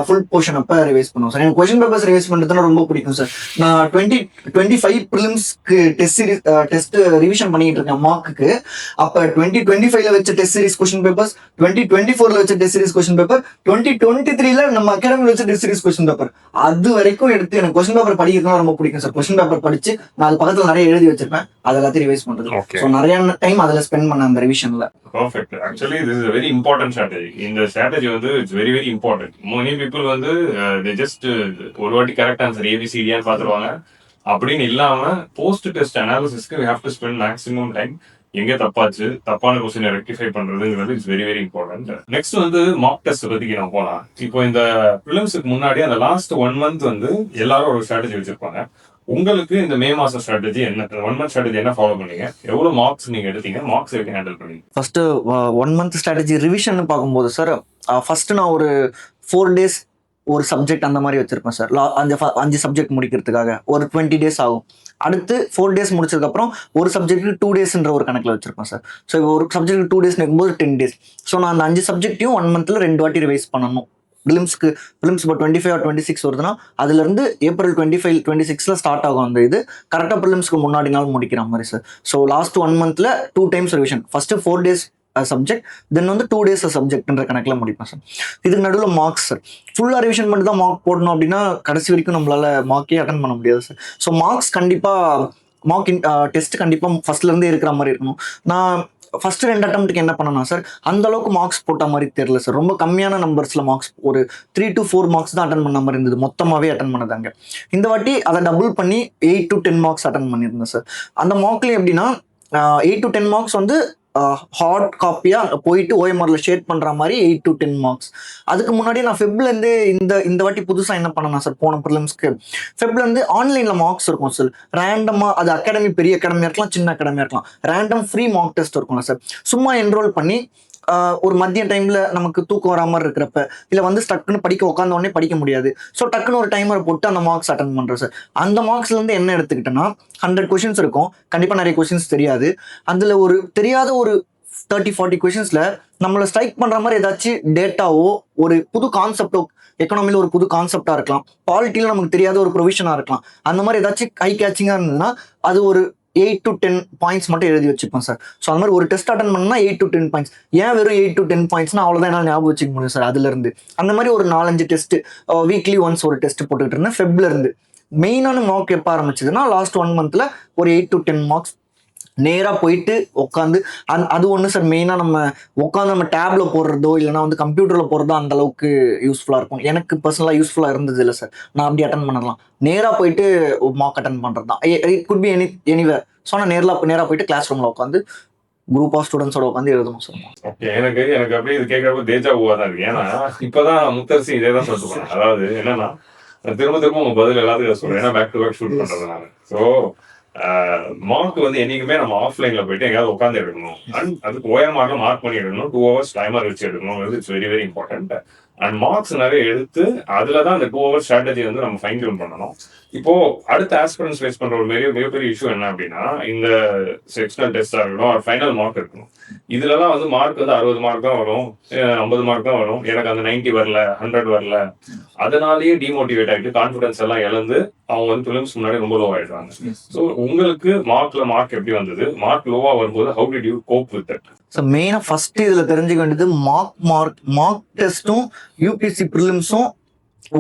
ஃபுல் போர்ஷன் அப்ப ரிவைஸ் பண்ணுவோம் சார். எனக்கு கொஸ்டின் பேப்பர்ஸ் ரிவைஸ் பண்றதுன்னா ரொம்ப பிடிக்கும் சார். நான் 2025 ப்ரிலிம்ஸ்க்கு டெஸ்ட் ரிவிஷன் பண்ணிட்டு இருக்கேன் மார்க்குக்கு. அப்ப 2025ல வச்ச டெஸ்ட் சீரிஸ் கொஸ்டின் பேப்பர்ஸ், 2024ல வச்ச டெஸ்ட் சீரிஸ் கொஸ்டின் பேப்பர், 2023ல நம்ம அகாடமில வச்ச டெஸ்ட் சீரிஸ் கொஸ்டின் பேப்பர், அது வரைக்கும் எடுத்து எனக்கு கொஸ்டின் பேப்பர் படிக்கிறதுனா ரொம்ப பிடிக்கும் சார். கொஸ்டின் பேப்பர் படிச்சு நான் அது பக்கத்துல நிறைய எழுதி வச்சிருப்பேன், அது எல்லாத்தையும் ரிவைஸ் பண்றது. ஸோ நிறைய டைம் அதுல ஸ்பெண்ட் பண்ண அந்த ரிவிஷன்ல. Perfect. Actually, this is a very important strategy. இந்த strategy வந்து it's very very important. Many people வந்து they just ஒரு வாட்டி கரெக்ட் ஆன்சர் ஏபிசிடியான்னு பார்த்துருவாங்க. அப்படின்னு இல்லாம போஸ்ட் டெஸ்ட் அனாலிசிஸ்க்கு we have to spend maximum time. எங்க தப்பாச்சு, தப்பான கொஸ்டினை ரெக்டிஃபை பண்றதுங்கிறது it's very very important. Next வந்து மார்க் டெஸ்ட் பத்தி நம்ம போலாம். இப்போ இந்த ப்ரிலிம்ஸ்க்கு முன்னாடி அந்த லாஸ்ட் 1 month வந்து எல்லாரும் ஒரு ஸ்ட்ராட்டஜி வச்சிருப்பாங்க. உங்களுக்கு இந்த மே மாசம் ஸ்ட்ராட்டஜி என்ன, 1 month ஸ்ட்ராட்டஜி என்ன ஃபாலோ பண்ணீங்க, எவ்வளவு மார்க்ஸ் நீங்க எடுத்தீங்க, மார்க்ஸ் எப்படி ஹேண்டில் பண்ணீங்க? ஃபர்ஸ்ட் 1 month ஸ்ட்ராட்டஜி ரிவிஷன் பார்க்கும்போது சார், ஃபர்ஸ்ட் நான் ஒரு 4 days ஒரு சப்ஜெக்ட் அந்த மாதிரி வச்சிருப்பேன் சார். 5 சப்ஜெக்ட் முடிக்கிறதுக்காக ஒரு 20 days ஆகும். அடுத்து 4 days முடிச்சதுக்கப்புறம் ஒரு சப்ஜெக்ட்டுக்கு 2 daysன்ற ஒரு கணக்கில் வச்சிருப்பேன் சார். ஸோ இப்போ ஒரு சப்ஜெக்ட் 2 days இருக்கும்போது 10 days. ஸோ நான் அந்த 5 சப்ஜெக்டையும் 1 monthல 2 வாட்டி ரிவைஸ் பண்ணணும். ப்ரிலிம்ஸ் இப்போ 25 or 26 வருதுன்னா அதுல இருந்து April 25, 26ல ஸ்டார்ட் ஆகும் அந்த இது. கரெக்டாக ப்ரிலிம்ஸ்க்கு முன்னாடி நாள் முடிக்கிற மாதிரி சார். ஸோ லாஸ்ட் 1 monthல 2 times revision. First 4 days subject, then வந்து 2 days சப்ஜெக்ட்ன்ற கணக்கில் முடிப்பேன் சார். இதுக்கு நடுவில் மார்க்ஸ் சார். ஃபுல்லாக ரிவிஷன் பண்ணி தான் மார்க் போடணும் அப்படின்னா கடைசி வரைக்கும் நம்மளால மார்க்கே அட்டன் பண்ண முடியாது சார். ஸோ மார்க்ஸ் கண்டிப்பாக டெஸ்ட் கண்டிப்பாக ஃபர்ஸ்ட்லேருந்தே இருக்கிற மாதிரி இருக்கணும். நான் ஃபர்ஸ்ட் 2 அட்டம்ப்ட்டுக்கு என்ன பண்ணனா சார், அந்த அளவுக்கு மார்க்ஸ் போட்ட மாதிரி தெரியல சார். ரொம்ப கம்மியான நம்பர்ஸ்ல மார்க்ஸ், ஒரு 3 to 4 மார்க்ஸ் தான் அட்டன் பண்ண மாதிரி இருந்தது. மொத்தமாகவே அட்டன் பண்ணதாங்க. இந்த வாட்டி அதை டபுள் பண்ணி 8 to 10 மார்க்ஸ் அட்டன் பண்ணியிருந்தேன் சார். அந்த மார்க்லேயும் எப்படின்னா 8 to 10 மார்க்ஸ் வந்து ஹார்ட் காப்பியாக போயிட்டு ஓஎம்ஆரில் ஷேர் பண்ணுற மாதிரி 8 to 10 மார்க்ஸ். அதுக்கு முன்னாடி நான் ஃபெப்லேருந்து இந்த வாட்டி புதுசாக என்ன பண்ணேன் சார், போன ப்ரிலிம்ஸ்க்கு ஃபெப்லேருந்து ஆன்லைனில் மார்க்ஸ் இருக்கும் சார். ரேண்டமாக அது அகாடமி, பெரிய அகாடமியாக இருக்கலாம், சின்ன அகாடமியாக இருக்கலாம், ரேண்டம் ஃப்ரீ மார்க் டெஸ்ட் இருக்கும்ல சார். சும்மா என்ரோல் பண்ணி ஒரு மதிய டைமில் நமக்கு தூக்கம் வர மாதிரி இருக்கிறப்ப, இல்லை வந்து டக்குன்னு உட்காந்த உடனே படிக்க முடியாது. ஸோ டக்குன்னு ஒரு டைமரை போட்டு அந்த மார்க்ஸ் அட்டன் பண்ணுறேன் சார். அந்த மார்க்ஸ்லேருந்து என்ன எடுத்துக்கிட்டேன்னா 100 கொஷின்ஸ் இருக்கும். கண்டிப்பாக நிறைய கொஷின்ஸ் தெரியாது. அதில் ஒரு தெரியாத ஒரு 30-40 கொஷின்ஸில் நம்மளை ஸ்ட்ரைக் பண்ணுற மாதிரி ஏதாச்சும் டேட்டாவோ ஒரு புது கான்செப்டோ, எக்கனாமியில் ஒரு புது கான்செப்டாக இருக்கலாம், பாலிட்டியில் நமக்கு தெரியாத ஒரு ப்ரொவிஷனாக இருக்கலாம், அந்த மாதிரி ஏதாச்சும் ஹை கேட்சிங்காக இருந்ததுன்னா அது ஒரு 8 to 10 பாயிண்ட்ஸ் மட்டும் எழுதி வச்சுப்பேன் சார். ஸோ அந்த மாதிரி ஒரு டெஸ்ட் அட்டன் பண்ணா 8 to 10 பாயிண்ட்ஸ். ஏன் வெறும் 8 to 10 பாயிண்ட்ஸ்னா அவ்வளோதான் என்னால் ஞாபகம் வச்சுக்க முடியும் சார். அதுலேருந்து அந்த மாதிரி ஒரு 4-5 டெஸ்ட் வீக்லி ஒன்ஸ் ஒரு டெஸ்ட் போட்டுக்கிட்டு இருந்தேன். ஃபெப்ல இருந்து மெயினான மார்க் எப்போ ஆரம்பிச்சதுன்னா லாஸ்ட் 1 monthல ஒரு 8 to 10 மார்க்ஸ் நேராக போயிட்டு உட்காந்து அது ஒன்று சார். மெயினாக நம்ம உட்காந்து நம்ம டேப்ல போடுறதோ இல்லைனா வந்து கம்ப்யூட்டரில் போடுறதோ அந்த அளவுக்கு யூஸ்ஃபுல்லாக இருக்கும். எனக்கு பர்சனலாக யூஸ்ஃபுல்லாக இருந்தது இல்லை சார். நான் அப்படி அட்டன் பண்ணலாம், நேராக போயிட்டு மார்க் அட்டன் பண்ணுறது தான். It could be anywhere. So நான் நேராக போயிட்டு கிளாஸ் ரூமில் உட்காந்து குரூப் ஆஃப் ஸ்டூடெண்ட்ஸோட உட்காந்து எழுதணும் சார். ஓகே, எனக்கு அப்படியே இது கேட்கறப்ப தேஜா ஊவா தான் இருக்கு. ஏன்னா இப்பதான் முத்தரசி இதே தான் சொல்லிட்டு போனேன். அதாவது என்னன்னா திரும்ப உங்க பதில் எல்லாத்துக்கும் சொல்றேன். ஏன்னா பேக் டு பேக் ஷூட் பண்றதுனால. ஸோ மார்க் வந்து என்னைக்குமே நம்ம ஆஃப்லைன்ல போயிட்டு எங்கேயாவது உட்காந்து எடுக்கணும். அண்ட் அதுக்கு ஓஎம்ஆர்ல மார்க் பண்ணி எடுக்கணும். 2 hours டைமர் வச்சு எடுக்கணும். It's very very important. And marks நிறைய எடுத்து அதுலதான் அந்த 2 hours ஸ்ட்ராட்டஜி வந்து நம்ம ஃபைன் டியூன் பண்ணணும். இப்போ அடுத்த ஆஸ்பிரன்ஸ் ஃபேஸ் பண்ற ஒரு மிகப்பெரிய இஷ்யூ என்ன அப்படின்னா, இந்த செக்ஷனல் டெஸ்டா இருக்கணும், ஃபைனல் மார்க் இருக்கணும். இதுலலாம் வந்து மார்க் வந்து 60 மார்க் தான் வரும், 50 மார்க் தான் வரும். எனக்கு அந்த 90 வரல, 100 வரல. அதனாலேயே டிமோட்டிவேட் ஆகிட்டு கான்ஃபிடன்ஸ் எல்லாம் இழந்து அவங்க வந்து ப்ரிலிம்ஸ் முன்னாடி ரொம்ப லோ ஆயிடுறாங்க. ஸோ உங்களுக்கு மார்க் எப்படி வந்தது? மார்க் லோவா வரும்போது how did you cope with that? So மெயினாக ஃபர்ஸ்ட் இதில் தெரிஞ்சுக்க வேண்டியது மார்க் டெஸ்ட்டும் யூபிஎஸ்சி ப்ரிலிம்ஸும்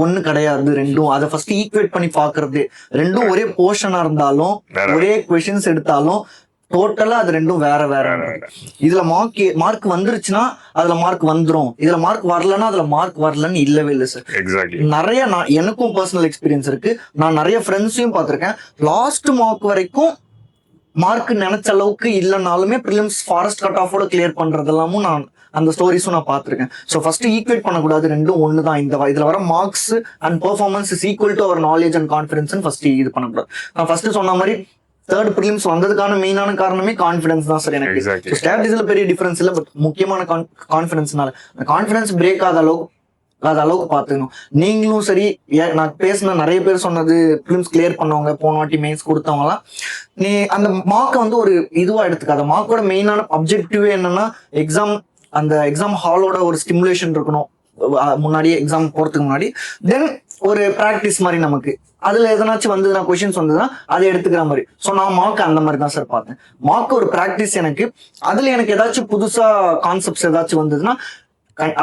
ஒண்ணு கிடையாது. ரெண்டும் அதை ஃபர்ஸ்ட் ஈக்குவேட் பண்ணி பாக்குறது. ரெண்டும் ஒரே போர்ஷனா இருந்தாலும் ஒரே கொஸ்டின்ஸ் எடுத்தாலும் டோட்டலா அது ரெண்டும் வேற வேற. இதுல மார்க் வந்துருச்சுன்னா அதுல மார்க் வந்துரும், இதுல மார்க் வரலன்னா அதுல மார்க் வரலன்னு இல்லவே இல்லை சார். நிறைய எனக்கும் பர்சனல் எக்ஸ்பீரியன்ஸ் இருக்கு. நான் நிறைய ஃப்ரெண்ட்ஸையும் பார்த்திருக்கேன். லாஸ்ட் மார்க் வரைக்கும் மார்க் நினைச்ச அளவுக்கு இல்லைனாலுமே ப்ரிலிம்ஸ் ஃபாரஸ்ட் கட் ஆஃபோட கிளியர் பண்றது எல்லாமும் நான் அந்த ஸ்டோரிஸும் நான் பார்த்துருக்கேன். ஸோ ஃபர்ஸ்ட் ஈக்குவேட் பண்ணக்கூடாது, ரெண்டும் ஒன்று தான். இதுல வர marks and performance is equal to our knowledge and confidence first இது பண்ணக்கூடாது. நான் ஃபர்ஸ்ட் சொன்ன மாதிரி தேர்ட் ப்ரிலிம்ஸ் வந்ததுக்கான மெயினான காரணமே கான்ஃபிடன்ஸ் தான் சார் எனக்கு. ஸ்ட்ராட்டஜில பெரிய டிஃபரன்ஸ் இல்லை, பட் முக்கியமான கான்ஃபிடன்ஸ்னால அந்த கான்ஃபிடன்ஸ் பிரேக் ஆகாத அளவுக்கு பார்த்துக்கணும். நீங்களும் சரி, நான் பேசின நிறைய பேர் சொன்னது ப்ரிலிம்ஸ் கிளியர் பண்ணவங்க, போன வாட்டி மெயின்ஸ் கொடுத்தவங்கலாம், நீ அந்த மார்க்கை வந்து ஒரு இதுவா எடுத்துக்காத. மார்க்கோட மெயினான அப்ஜெக்டிவே என்னன்னா அந்த எக்ஸாம் ஹாலோட ஒரு ஸ்டிமுலேஷன் இருக்கணும் முன்னாடியே, எக்ஸாம் போறதுக்கு முன்னாடி. தென் ஒரு ப்ராக்டிஸ் மாதிரி நமக்கு அதுல எதனாச்சும் வந்ததுன்னா, கொஸ்டின்ஸ் வந்ததுன்னா அதை எடுத்துக்கிற மாதிரி. ஸோ நான் மார்க் அந்த மாதிரி தான் சார் பார்த்தேன். மார்க் ஒரு ப்ராக்டிஸ் எனக்கு. அதுல எனக்கு ஏதாச்சும் புதுசா கான்செப்ட்ஸ் ஏதாச்சும் வந்ததுன்னா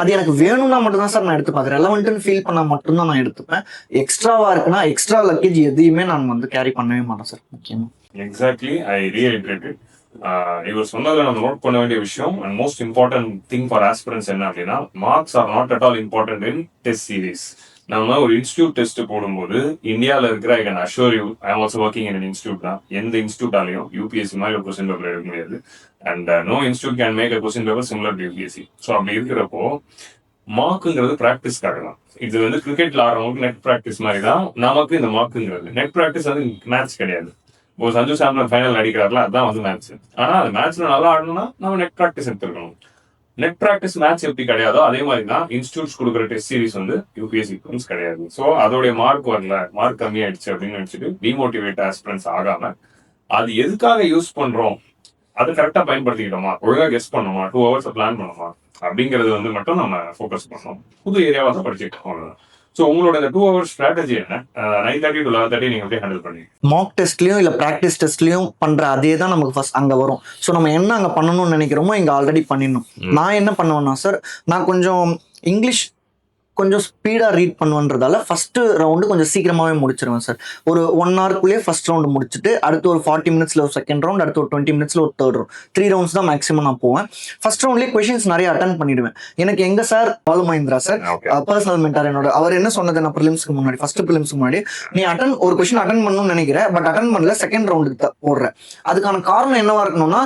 அது எனக்கு வேணும்னா மட்டும் தான் சார் நான் எடுத்து பார்க்குறேன். ரெலவெண்ட்னு ஃபீல் பண்ணா மட்டும்தான் நான் எடுத்துப்பேன். எக்ஸ்ட்ராவா இருக்குன்னா எக்ஸ்ட்ரா லக்கேஜ் எதையுமே நான் வந்து கேரி பண்ணவே மாட்டேன் சார் முக்கியமா. Exactly, I reiterate it. இவர் சொன்னதுல நம்ம நோட் பண்ண வேண்டிய விஷயம் and most important thing for aspirants என்ன அப்படின்னா, marks are not at all important in test series. நம்ம ஒரு இன்ஸ்டியூட் டெஸ்ட் போடும்போது இந்தியாவில் இருக்கிற, I can assure you, I am also working in institute தான். எந்த இன்ஸ்டியூட்டாலையும் யூபிஎஸ்சி மாதிரி ஒரு கொஸ்டின் பேப்பர் எடுக்க முடியாது. And no institute can make a question paper similar to UPSC. So அப்படி இருக்கிறப்போ மார்க்குங்கிறது ப்ராக்டிஸ்க்காக தான். இது வந்து கிரிக்கெட்ல ஆடுறவங்களுக்கு நெட் ப்ராக்டிஸ் மாதிரி தான் நமக்கு இந்த மார்க்குங்கிறது. நெட் ப்ராக்டிஸ் வந்து மேட்ச் கிடையாது. இப்போ சஞ்சு சாம்சன் ஃபைனல் அடிக்கிறாருல, அதுதான் வந்து மேட்ச். ஆனா அது மேட்ச்ல நல்லா ஆடணும்னா நம்ம நெட் ப்ராக்டிஸ் எடுத்துருக்கணும். நெட் ப்ராக்டிஸ் மேட்ச் எப்படி கிடையாதோ அதே மாதிரி தான் இன்ஸ்டியூட்ஸ் கொடுக்குற டெஸ்ட் சீரிஸ் வந்து யூபிஎஸ்சி கிடையாது. ஸோ அதோடைய மார்க் வரல, மார்க் கம்மியாயிடுச்சு அப்படின்னு நினைச்சிட்டு டிமோட்டிவேட் ஆஸ்பிரன்ஸ் ஆகாம அது எதுக்காக யூஸ் பண்றோம், அது கரெக்டா பயன்படுத்திக்கிட்டோமா, ஒழுங்கா கெஸ் பண்ணோமா, 2 hours பிளான் பண்ணோமா அப்படிங்கறது வந்து மட்டும் நம்ம ஃபோக்கஸ் பண்ணோம். புது ஏரியாவா தான் படிச்சுக்கிட்டோம். ஸோ உங்களோட இந்த 2 hours ஸ்ட்ராட்டஜி என்ன? 9:30 to 11:30 நீங்க எப்படி ஹேண்டில் பண்ணி? மார்க் டெஸ்ட்லயும் இல்ல ப்ராக்டிஸ் டெஸ்ட்லயும் பண்ற அதே தான் நமக்கு ஃபர்ஸ்ட் அங்க வரும். ஸோ நம்ம என்ன அங்க பண்ணணும்னு நினைக்கிறோமோ இங்க ஆல்ரெடி பண்ணிடணும். நான் என்ன பண்ணுவேன்னா சார், நான் கொஞ்சம் இங்கிலீஷ் கொஞ்சம் ஸ்பீடா ரீட் பண்ணுவன்றதால ஃபர்ஸ்ட் ரவுண்டு கொஞ்சம் சீக்கிரமாவே முடிச்சிருவேன் சார். ஒரு 1 hourக்குள்ளேயே ஃபர்ஸ்ட் ரவுண்டு முடிச்சுட்டு அடுத்து ஒரு 40 minutesல ஒரு செகண்ட் ரவுண்ட், அடுத்து ஒரு 20 minutesல ஒரு தேர்ட் ரவுண்ட், 3 rounds தான் மேக்ஸிமம் நான் போவேன். ஃபர்ஸ்ட் ரவுண்ட்லேயே கொஸ்டின்ஸ் நிறைய அட்டன் பண்ணிடுவேன். எனக்கு எங்க sir Balu Mahindra sir, personal mentor என்னோட, அவர் என்ன சொன்னது, நான் ப்ரிலிம்ஸ்க்கு முன்னாடி ஃபர்ஸ்ட் ப்ரிலிம்ஸ்க்கு முன்னாடி, நீ ஒரு கொஸ்டின் அட்டன் பண்ணணும்னு நினைக்கிறேன், பட் அட்டன் பண்ணல, செகண்ட் ரவுண்டுக்கு போடுறேன். அதுக்கான காரணம் என்னவா இருக்கணும்னா,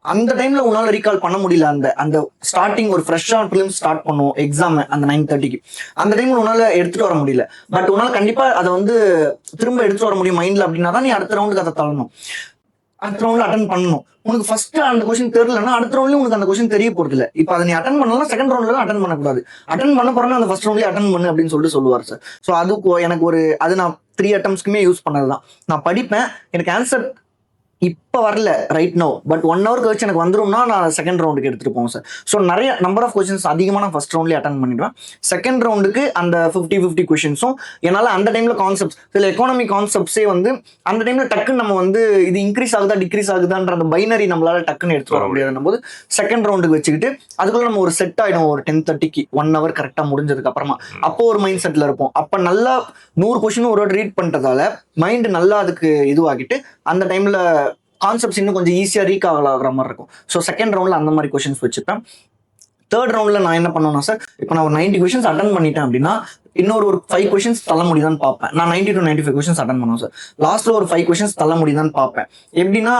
அந்த டைம்ல உன்னால ரீகால் பண்ண முடியல. அந்த ஸ்டார்டிங் ஒரு ஃப்ரெஷ்ஷான ஃபிலிம் ஸ்டார்ட் பண்ணுவோம் எக்ஸாம் அந்த 9:30க்கு, அந்த டைம்ல உன்னால எடுத்துட்டு வர முடியல. பட் உன்னால கண்டிப்பா அதை வந்து திரும்ப எடுத்துட்டு வர முடியும் மைண்ட்ல அப்படின்னா தான் நீ அடுத்த ரவுண்டுக்கு அதை தள்ளணும், அடுத்த ரவுண்ட்ல அட்டன் பண்ணணும். உனக்கு ஃபர்ஸ்ட் அந்த கொஸ்டின் தெரியலன்னா அடுத்த ரவுண்ட்லயும் உனக்கு அந்த கொஸ்டின் தெரிய போறது இல்லை. இப்போ அதை நீ அட்டன் பண்ணலாம், செகண்ட் ரவுண்ட்ல அட்டன் பண்ணக்கூடாது. அட்டன் பண்ண போறேன்னா அந்த ஃபர்ஸ்ட் ரவுண்ட்லயே அட்டன் பண்ணு அப்படின்னு சொல்லுவார் சார். ஸோ அதுக்கு எனக்கு அது நான் 3 attemptsக்குமே யூஸ் பண்ணதுதான். நான் படிப்பேன், எனக்கு ஆன்சர் இப்போ வரல ரைட் நோ, பட் 1 hour கழிச்சு எனக்கு வந்துரும்னா நான் செகண்ட் ரவுண்டுக்கு எடுத்துட்டு போவோம் சார். ஸோ நிறைய நம்பர் ஆஃப் கொஸ்டின்ஸ் அதிகமாக நான் ஃபர்ஸ்ட் ரவுண்ட்லேயே அட்டன் பண்ணிடுவேன். செகண்ட் ரவுண்டுக்கு அந்த 50-50 கொஸ்டின்ஸும் என்னால் அந்த டைம்ல கான்செப்ட்ஸ், சில எக்கானமி கான்செப்ட்ஸே வந்து அந்த டைம்ல டக்குன்னு நம்ம வந்து இது இன்க்ரீஸ் ஆகுதா டிக்ரீஸ் ஆகுதான்ற அந்த பைனரி நம்மளால டக்குன்னு எடுத்து வர முடியாதுன்னும் போது செகண்ட் ரவுண்டுக்கு வச்சுக்கிட்டு அதுக்குள்ள நம்ம ஒரு செட் ஆயிடும். ஒரு 10:30க்கு 1 hour கரெக்டாக முடிஞ்சதுக்கு அப்புறமா அப்போ ஒரு மைண்ட் செட்ல இருப்போம். அப்போ நல்லா 100 கொஸ்டின் ஒரு வாட்டி ரீட் பண்றதால மைண்ட் நல்லா அதுக்கு இதுவாகிட்டு அந்த டைம்ல கான்செப்ட்ஸ் இன்னும் கொஞ்சம் ஈஸியாக ரீகால் ஆகிற மாதிரி இருக்கும். ஸோ செகண்ட் ரவுண்டில் அந்த மாதிரி கொஸ்டின்ஸ் வச்சுப்பேன். தேர்ட் ரவுண்டில் நான் என்ன பண்ணுவேன்னா சார், இப்போ நான் ஒரு 90 கொஸ்டின்ஸ் அட்டன் பண்ணிட்டேன் அப்படின்னா இன்னொரு 5 கொஸ்டின்ஸ் தள்ள முடியுதான்னு பார்ப்பேன். நான் 90 to 95 கொஸ்டின்ஸ் அட்டன் பண்ணுவேன் சார். லாஸ்ட்ல ஒரு 5 கொஸ்டின்ஸ் தள்ள முடியுதான்னு பார்ப்பேன். எப்படின்னா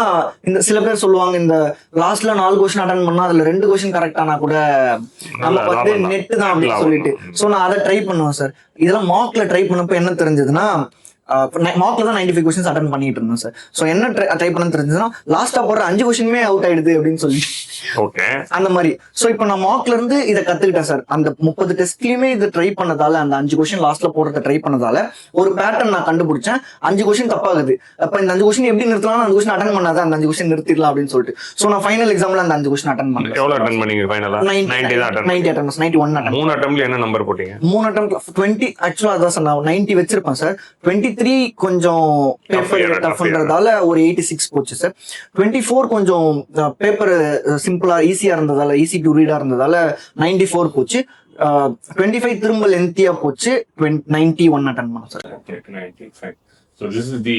இந்த சில பேர் சொல்லுவாங்க, இந்த லாஸ்ட்ல 4 கொஸ்டின் அட்டன் பண்ணா அதுல 2 கொஸ்டின் கரெக்டானா கூட நமக்கு வந்து நெட்டு தான் அப்படின்னு சொல்லிட்டு, ஸோ நான் அதை ட்ரை பண்ணுவேன் சார். இதெல்லாம் மார்க்ல ட்ரை பண்ணப்போ என்ன தெரிஞ்சதுன்னா, மார்க்ல தான் 95 கொஸ்டின்ஸ் அட்டன் பண்ணிட்டு இருந்தேன் சார். ஸோ என்ன ட்ரை பண்ண தெரிஞ்சதுன்னா, லாஸ்டா போடுற 5 கொஸ்டினுமே அவுட் ஆயிடுது அப்படின்னு சொல்லி அந்த மாதிரி. ஸோ இப்போ நான் மார்க்ல இருந்து இதை கத்துக்கிட்டேன் சார். அந்த 30 டெஸ்ட்லயுமே இதை ட்ரை பண்ணதால, அந்த 5 கொஸ்டின் லாஸ்ட்ல போடுறத ட்ரை பண்ணதால ஒரு பேட்டர்ன் நான் கண்டுபிடிச்சேன். 5 கொஸ்டின் தப்பாகுது, அப்ப இந்த 5 கொஸ்டின் எப்படி நிறுத்தலாம், 5 கொஸ்டின் அட்டன் பண்ணாத அந்த 5 கொஸ்டின் நிறுத்திடலாம் அப்படின்னு சொல்லிட்டு. ஸோ நான் ஃபைனல் எக்ஸாம்ல அந்த 5 கொஸ்டின் அட்டன் பண்ணேன். எவ்வளவு அட்டன் பண்ணீங்க ஃபைனலா? 90 அட்டெம்ப்ட்ஸ், 91 அட்டெம்ப்ட். 3 அட்டெம்ப்ட்ல என்ன நம்பர் போட்டீங்க? 3 அட்டெம்ப்ட் 20. ஆக்சுவலா அதான் சார், நான் 90 வச்சிருப்பேன் சார். 23 கொஞ்சம் பேப்பர் டஃப்ன்றதால ஒரு 86 போச்சு சார். 24 கொஞ்சம் பேப்பர் சிம்பிளா ஈஸியா இருந்ததால, ஈஸி டு ரீடா இருந்ததால 94 போச்சு. 25 திரும்ப லென்த்தியா போச்சு. 91 அட்டன் பண்ணோம் sir. Okay, 95. So this is the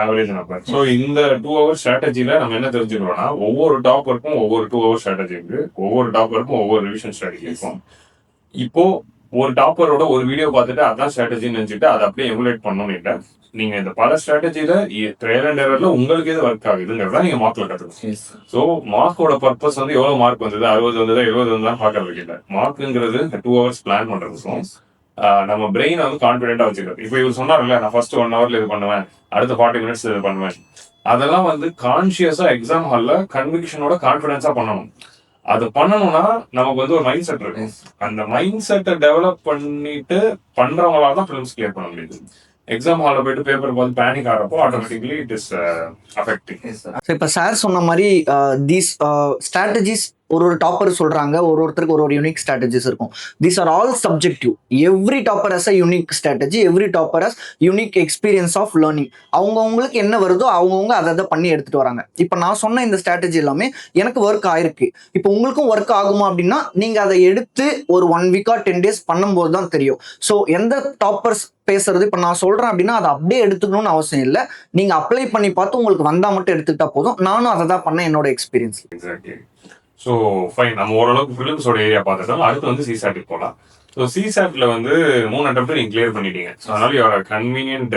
average number. So இந்த 2 hour ஸ்ட்ராட்டஜில நம்ம என்ன தெரிஞ்சுக்கிறோம்னா, ஒவ்வொரு டாப்பருக்கும் ஒவ்வொரு 2 hour ஸ்ட்ராட்டஜி இருக்கு, ஒவ்வொரு டாப்பருக்கும் ஒவ்வொரு ரிவிஷன் ஸ்ட்ராட்டஜி இருக்கும். இப்போ ஒரு டாப்பரோட ஒரு வீடியோ பார்த்துட்டு அதான் ஸ்ட்ராட்டஜின்னு நினைச்சிட்டு அதை அப்படியே எமுலேட் பண்ணணும் இல்லை. நீங்க இந்த பல ஸ்ட்ராட்டஜில ட்ரையல் அண்ட் எரர்ல உங்களுக்கு எது ஒர்க் ஆகுதுங்கிறதா நீங்க மார்க்ல கத்துக்கணும். ஸோ மார்க்கோட பர்பஸ் வந்து எவ்வளவு மார்க் வந்தது, 60 வந்ததா 70 வந்ததா பாக்குறதுக்கு இல்லை. மார்க்குங்கிறது 2 hours பிளான் பண்றதுக்கும் நம்ம பிரெயின் வந்து கான்பிடென்டா வச்சுக்கிறது. இப்போ இவர் சொன்னார்ல, நான் ஃபர்ஸ்ட் 1 hourல இது பண்ணுவேன், அடுத்த 40 minutes இது பண்ணுவேன், அதெல்லாம் வந்து கான்சியஸா எக்ஸாம் ஹால்ல கன்விக்ஷனோட கான்பிடன்ஸா பண்ணணும். அது பண்ணணும்னா நமக்கு வந்து ஒரு மைண்ட் செட் இருக்கு. அந்த மைண்ட் செட்டை டெவலப் பண்ணிட்டு பண்றவங்களால தான் ப்ரிலிம்ஸ் கிளியர் பண்ண முடியுது. எக்ஸாம் ஹாலில் போயிட்டு பேப்பர் பார்த்து பேனிக் ஆகிறப்போ ஆட்டோமேட்டிக்லி இட் இஸ் அஃபெக்டிங். இப்போ சார் சொன்ன மாதிரி தீஸ் ஸ்ட்ராட்டஜிஸ் ஒரு டாப்பர் சொல்றாங்க, ஒருத்தருக்கு ஒரு யூனிக் ஸ்ட்ராட்டஜிஸ் இருக்கும். These are all subjective. Every topper has a unique strategy, every topper has unique experience of learning. அவங்கவுங்களுக்கு என்ன வருதோ அவங்கவுங்க அதை பண்ணி எடுத்துட்டு வராங்க. இப்போ நான் சொன்ன இந்த ஸ்ட்ராட்டஜி எல்லாமே எனக்கு ஒர்க் ஆயிருக்கு. இப்போ உங்களுக்கும் ஒர்க் ஆகுமா அப்படின்னா நீங்க அதை எடுத்து ஒரு 1 week or 10 days பண்ணும்போது தான் தெரியும். ஸோ எந்த டாப்பர்ஸ் பேசுறது இப்போ நான் சொல்றேன் அப்படின்னா அதை அப்படியே எடுத்துக்கணும்னு அவசியம் இல்லை. நீங்க அப்ளை பண்ணி பார்த்து உங்களுக்கு வந்தா மட்டும் எடுத்துக்கிட்டா போதும். நானும் அதை தான் பண்ணேன் என்னோட எக்ஸ்பீரியன்ஸ். எக்ஸாக்ட்லி. ஸோ ஃபைன், நம்ம ஓரளவுக்கு ஃபிலிம்ஸோட ஏரியா பார்த்துட்டோம். அடுத்து வந்து சிசாட்டுக்கு போகலாம். ஸோ சிசாட்ல வந்து 3 attempt நீங்கள் கிளியர் பண்ணிட்டீங்க. ஸோ அதனால you're convenient